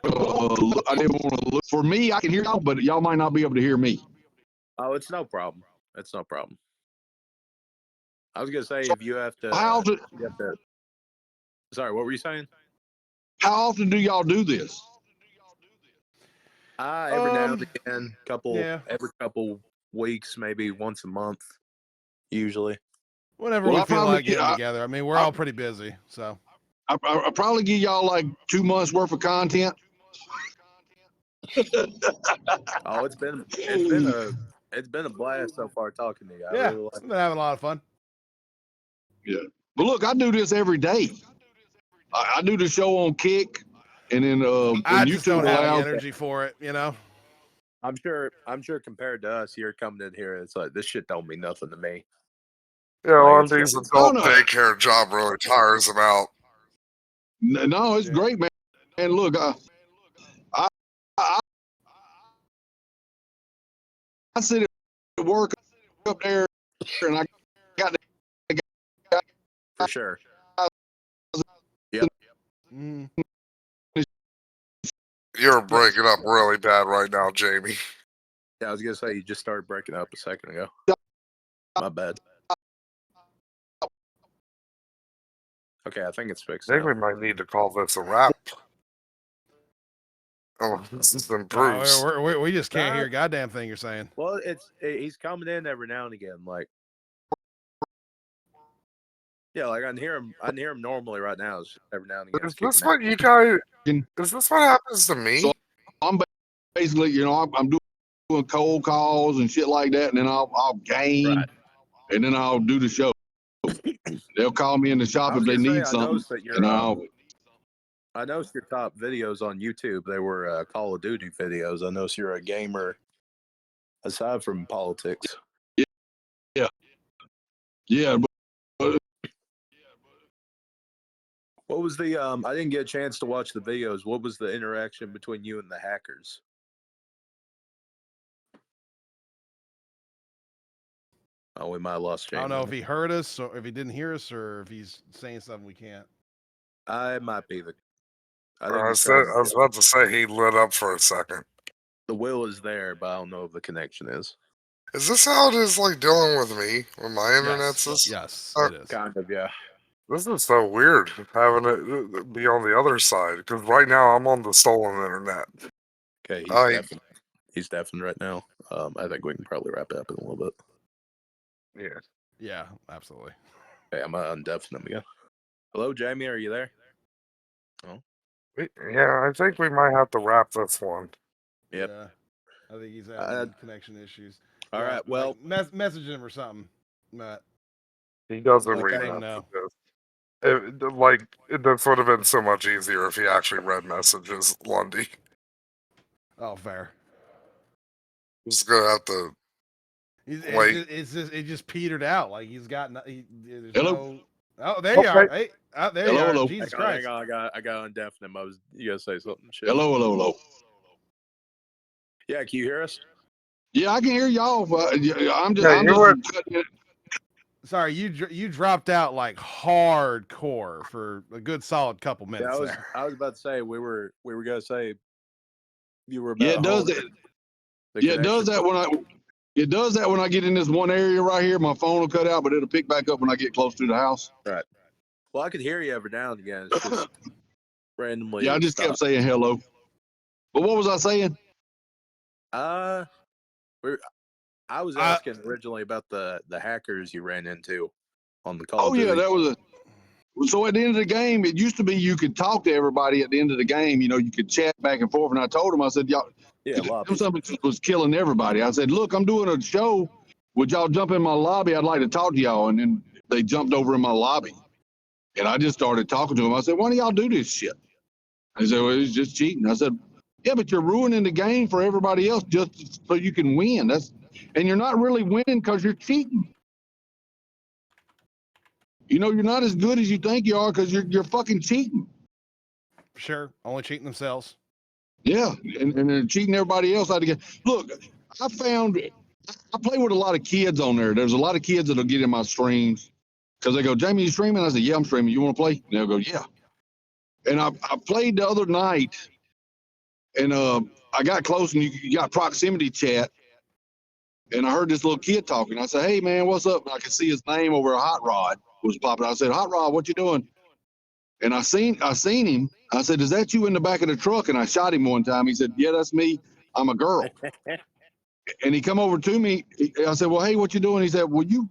Speaker 4: I didn't want to look. For me, I can hear y'all, but y'all might not be able to hear me.
Speaker 3: Oh, it's no problem. It's no problem. I was gonna say
Speaker 4: So
Speaker 3: if you have to, you have to. Sorry, what were you saying?
Speaker 4: How often do y'all do this?
Speaker 3: Every now and again,
Speaker 1: yeah.
Speaker 3: every couple weeks, maybe once a month, usually.
Speaker 1: Whenever
Speaker 4: Well,
Speaker 1: we
Speaker 4: I
Speaker 1: feel
Speaker 4: probably-
Speaker 1: like getting
Speaker 4: I-
Speaker 1: together. I mean, we're all pretty busy, so.
Speaker 4: I probably give y'all like 2 months worth of content.
Speaker 3: Oh, it's been a blast so far talking to you. I
Speaker 1: Yeah,
Speaker 3: really like
Speaker 1: we've been having a lot of fun.
Speaker 4: Yeah. But look, I do this every day. I do the show on Kick, and then when
Speaker 1: I just
Speaker 4: YouTube
Speaker 1: don't have the
Speaker 4: allows,
Speaker 1: energy for it, you know.
Speaker 3: I'm sure compared to us, you're coming in here, it's like this shit don't mean nothing to me.
Speaker 2: Yeah,
Speaker 3: Like,
Speaker 2: Lundy's adult daycare job really tires him out.
Speaker 4: no, it's great, man. And look, I sit at work up there, and I got
Speaker 3: for sure. Yep.
Speaker 2: You're breaking up really bad right now, Jamie.
Speaker 3: Yeah, I was gonna say you just started breaking up a second ago. My bad. Okay, I think it's fixed.
Speaker 2: I think
Speaker 3: now.
Speaker 2: we might need to call this a wrap. Oh, this improves.
Speaker 1: We just can't hear a goddamn thing you're saying.
Speaker 3: Well, he's coming in every now and again, like yeah, like I can hear him normally right now. It's every now and again.
Speaker 2: Is this what you guys? Is this what happens to me?
Speaker 4: So I'm basically, you know, I'm doing cold calls and shit like that, and then I'll game,
Speaker 3: Right.
Speaker 4: and then I'll do the show. They'll call me in the shop if they need something, and
Speaker 3: I noticed your top videos on YouTube. They were Call of Duty videos. I noticed you're a gamer aside from politics.
Speaker 4: Yeah.
Speaker 3: What was the I didn't get a chance to watch the videos. What was the interaction between you and the hackers? Oh, we might have lost Jamie.
Speaker 1: I don't know if he heard us or if he didn't hear us or if he's saying something we can't.
Speaker 3: I might be the.
Speaker 2: I was about to say he lit up for a second.
Speaker 3: The will is there, but I don't know if the connection is.
Speaker 2: Is this how it is like dealing with me when my internet's this?
Speaker 1: Yes, it is.
Speaker 3: Kind of, yeah.
Speaker 2: This is so weird having it be on the other side because right now I'm on the stolen internet.
Speaker 3: Okay, he's deafened right now. I think we can probably wrap it up in a little bit.
Speaker 2: Yeah.
Speaker 1: Yeah, absolutely.
Speaker 3: Okay, I'm gonna undeafen him again. Hello, Jamie, are you there? Oh.
Speaker 2: Yeah, I think we might have to wrap this one.
Speaker 3: Yep.
Speaker 1: Yeah, I think he's having connection issues.
Speaker 3: All right, well,
Speaker 1: like, message him or something, Matt.
Speaker 2: He doesn't
Speaker 3: Okay.
Speaker 2: read
Speaker 1: Let him know.
Speaker 2: messages. This would have been so much easier if he actually read messages, Lundy.
Speaker 1: Oh, fair.
Speaker 2: Just gonna have to wait.
Speaker 1: It just petered out. Like he's got there's
Speaker 4: Hello?
Speaker 1: no. Oh, there you are. Hey, there you
Speaker 4: Hello,
Speaker 1: are.
Speaker 4: hello.
Speaker 1: Jesus
Speaker 3: Hang on,
Speaker 1: Christ.
Speaker 3: hang on. I got on deafening. You gotta say something. Shit.
Speaker 4: Hello, hello, hello.
Speaker 3: Yeah, can you hear us?
Speaker 4: Yeah, I can hear y'all. I'm just,
Speaker 2: Yeah,
Speaker 4: I'm
Speaker 2: you
Speaker 4: just
Speaker 2: were.
Speaker 4: cutting it.
Speaker 1: Sorry, you dropped out like hardcore for a good solid couple
Speaker 3: Yeah,
Speaker 1: minutes there.
Speaker 3: I was about to say we were gonna say you were
Speaker 4: Yeah,
Speaker 3: about
Speaker 4: it does
Speaker 3: home.
Speaker 4: that.
Speaker 3: The
Speaker 4: Yeah, it does
Speaker 3: connection.
Speaker 4: that it does that when I get in this one area right here. My phone will cut out, but it'll pick back up when I get close to the house.
Speaker 3: Right. Well, I could hear you every now and again. It's just randomly
Speaker 4: Yeah,
Speaker 3: it
Speaker 4: I
Speaker 3: would
Speaker 4: just
Speaker 3: stop.
Speaker 4: kept saying hello. But what was I saying?
Speaker 3: I was asking originally about the hackers you ran into on the Call
Speaker 4: Oh
Speaker 3: of
Speaker 4: yeah,
Speaker 3: Duty.
Speaker 4: that was so at the end of the game, it used to be you could talk to everybody at the end of the game. You know, you could chat back and forth. And I told him, I said, y'all,
Speaker 3: Yeah, lobbies.
Speaker 4: something was killing everybody. I said, look, I'm doing a show. Would y'all jump in my lobby? I'd like to talk to y'all. And then they jumped over in my lobby. And I just started talking to them. I said, why do y'all do this shit? I said, well, it's just cheating. I said, yeah, but you're ruining the game for everybody else just so you can win. And you're not really winning because you're cheating. You know, you're not as good as you think you are because you're fucking cheating.
Speaker 1: Sure, only cheating themselves.
Speaker 4: Yeah, and they're cheating everybody else out of get. Look, I play with a lot of kids on there. There's a lot of kids that'll get in my streams because they go, Jamie, you streaming? I said, yeah, I'm streaming. You want to play? And they'll go, yeah. And I played the other night, and I got close, and you got proximity chat, and I heard this little kid talking. I said, hey man, what's up? And I could see his name over a hot rod was popping. I said, hot rod, what you doing? And I seen him. I said, is that you in the back of the truck? And I shot him one time. He said, yeah, that's me. I'm a girl. And he come over to me. I said, well, hey, what you doing? He said, will you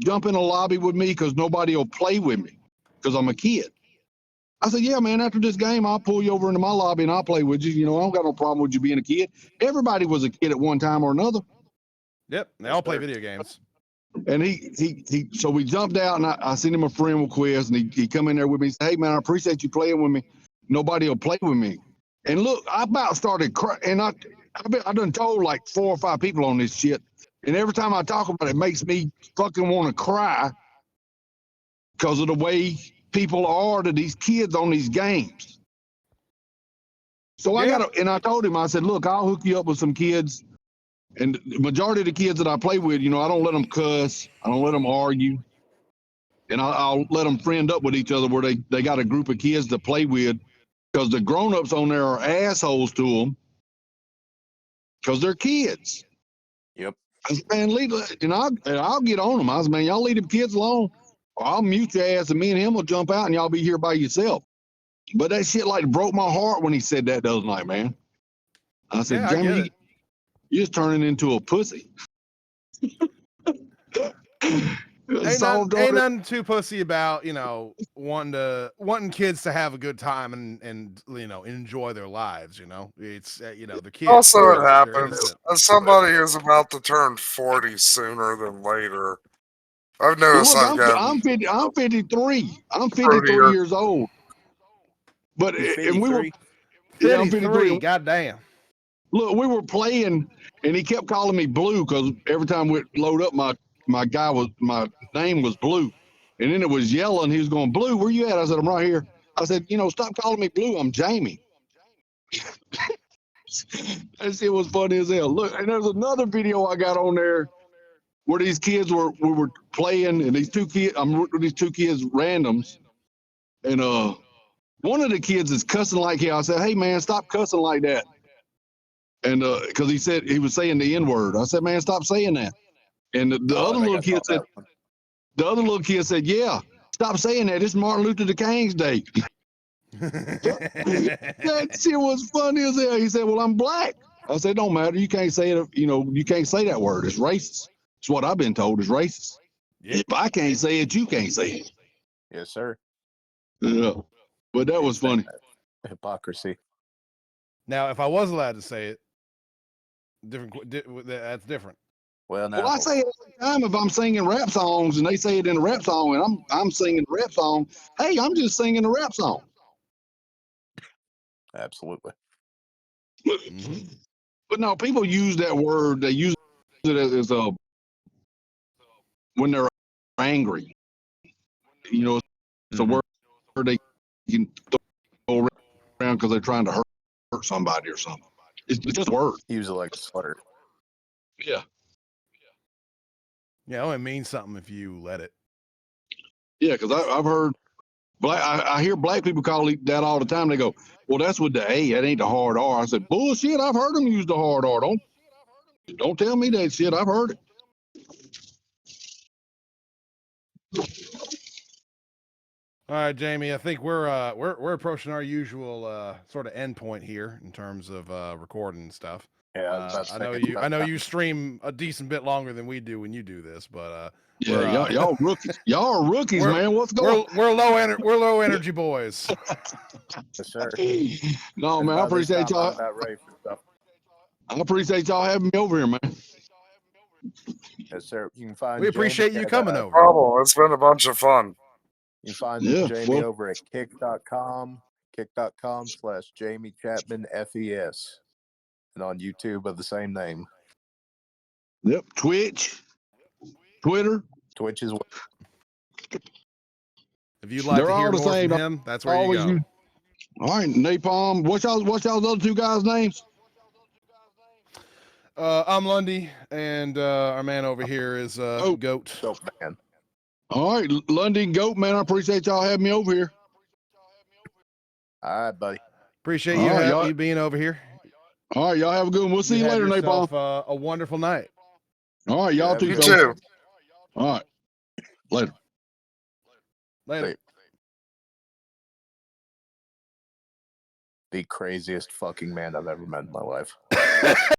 Speaker 4: jump in a lobby with me? Because nobody will play with me because I'm a kid. I said, yeah, man, after this game, I'll pull you over into my lobby and I'll play with you. You know, I don't got no problem with you being a kid. Everybody was a kid at one time or another.
Speaker 1: Yep, they all play video games.
Speaker 4: And so we jumped out, and I sent him a friend request, and he come in there with me. He said, hey man, I appreciate you playing with me. Nobody will play with me. And look, I about started crying, and I done told like 4 or 5 people on this shit. And every time I talk about it, it makes me fucking want to cry because of the way people are to these kids on these games. So I told him, I said, look, I'll hook you up with some kids. And the majority of the kids that I play with, you know, I don't let them cuss. I don't let them argue. And I'll let them friend up with each other where they got a group of kids to play with because the grown-ups on there are assholes to them because they're kids.
Speaker 3: Yep.
Speaker 4: I said, man, I'll get on them. I said, man, y'all leave them kids alone or I'll mute your ass and me and him will jump out and y'all be here by yourself. But that shit like broke my heart when he said that the other night, man. I said,
Speaker 1: Yeah, I get
Speaker 4: Jamie,
Speaker 1: it.
Speaker 4: you're just turning into a pussy.
Speaker 1: Ain't nothing too pussy about, you know, wanting kids to have a good time and you know, enjoy their lives. You know, it's you know, the kids.
Speaker 2: Also, it
Speaker 1: They're
Speaker 2: happens.
Speaker 1: innocent.
Speaker 2: As somebody who's about to turn 40 sooner than later, I've
Speaker 4: Well,
Speaker 2: noticed
Speaker 4: look,
Speaker 2: I've gotten
Speaker 4: I'm 53. I'm 53
Speaker 2: prettier.
Speaker 4: years old. But
Speaker 3: You
Speaker 4: and we were
Speaker 3: 53?
Speaker 4: Yeah, I'm 53.
Speaker 1: 53. Goddamn.
Speaker 4: Look, we were playing, and he kept calling me Blue because every time we load up, my name was Blue, and then it was yellow, and he was going, Blue, where you at? I said, I'm right here. I said, you know, stop calling me Blue. I'm Jamie. That shit was funny as hell. Look, and there's another video I got on there where these kids we were playing, and these two kids randoms, and one of the kids is cussing like hell. I said, hey man, stop cussing like that. And because he was saying the N word. I said, man, stop saying that. And the
Speaker 3: Oh,
Speaker 4: other
Speaker 3: I think
Speaker 4: little
Speaker 3: I
Speaker 4: kid
Speaker 3: saw
Speaker 4: said,
Speaker 3: that one.
Speaker 4: yeah, stop saying that. It's Martin Luther King's Day. That shit was funny as hell. He said, well, I'm black. I said, don't matter. You can't say it. You know, you can't say that word. It's racist. It's what I've been told is racist.
Speaker 1: Yep.
Speaker 4: If I can't say it, you can't say it.
Speaker 3: Yes, sir.
Speaker 4: Yeah. But that was funny.
Speaker 3: Hypocrisy.
Speaker 1: Now, if I was allowed to say it, that's different.
Speaker 3: Well, now,
Speaker 4: Well, I say it every time if I'm singing rap songs and they say it in a rap song and I'm singing the rap song. Hey, I'm just singing the rap song.
Speaker 3: absolutely.
Speaker 1: Mhm.
Speaker 4: But no, people use that word. They use it as a when they're angry. You know, it's a
Speaker 3: Mhm.
Speaker 4: word they can throw around because they're trying to hurt somebody or something. It's just a word.
Speaker 3: Use it like a slur.
Speaker 4: Yeah.
Speaker 1: Yeah, it only means something if you let it.
Speaker 4: Yeah, because I've heard I hear black people call it that all the time. They go, "Well, that's with the A. That ain't the hard R." I said, "Bullshit! I've heard them use the hard R. Don't tell me that shit. I've heard it."
Speaker 1: All right, Jamie. I think we're approaching our usual sort of end point here in terms of recording and stuff.
Speaker 3: Yeah, I was about to
Speaker 1: I
Speaker 3: say
Speaker 1: know
Speaker 3: it's
Speaker 1: you.
Speaker 3: about
Speaker 1: I know
Speaker 3: time.
Speaker 1: you stream a decent bit longer than we do when you do this, but
Speaker 4: Yeah,
Speaker 1: we're
Speaker 4: y'all rookies. Y'all are rookies,
Speaker 1: we're
Speaker 4: man. What's going?
Speaker 1: we're low energy boys.
Speaker 3: Yes, sir.
Speaker 4: No,
Speaker 3: And
Speaker 4: man. I
Speaker 3: by this
Speaker 4: appreciate
Speaker 3: time, I'm
Speaker 4: y'all.
Speaker 3: about ready for stuff.
Speaker 4: I appreciate y'all having me over here, man.
Speaker 3: Yes, sir. You can find
Speaker 1: We
Speaker 3: Jamie
Speaker 1: appreciate you
Speaker 3: at,
Speaker 1: coming
Speaker 2: No
Speaker 1: over.
Speaker 2: problem. It's been a bunch of fun.
Speaker 3: You can find
Speaker 4: Yeah,
Speaker 3: Jamie
Speaker 4: well,
Speaker 3: over at kick.com/Jamie Chapman FES, and on YouTube of the same name.
Speaker 4: yep. Twitch, Twitter,
Speaker 3: Twitch is
Speaker 1: If you'd like
Speaker 4: they're
Speaker 1: to hear
Speaker 4: all the
Speaker 1: more from
Speaker 4: same.
Speaker 1: him, that's where you
Speaker 4: Always
Speaker 1: go.
Speaker 4: use. All right, Napalm. What's y'all's other two guys' names?
Speaker 1: I'm Lundy, and our man over here is
Speaker 4: Oh.
Speaker 1: Goat.
Speaker 3: dope, man.
Speaker 4: All right, Lundy and Goat, man. I appreciate y'all having me over here.
Speaker 3: All right, buddy.
Speaker 1: Appreciate
Speaker 4: All right, y'all.
Speaker 1: you being over here.
Speaker 4: All right, y'all have a good one. We'll see you
Speaker 1: have
Speaker 4: later,
Speaker 1: yourself
Speaker 4: Napalm.
Speaker 1: a wonderful night.
Speaker 4: All right,
Speaker 3: You
Speaker 4: y'all
Speaker 3: have a
Speaker 4: too,
Speaker 2: You
Speaker 3: good
Speaker 4: fellas.
Speaker 3: one.
Speaker 2: too.
Speaker 4: All right, later.
Speaker 1: Later.
Speaker 3: The craziest fucking man I've ever met in my life.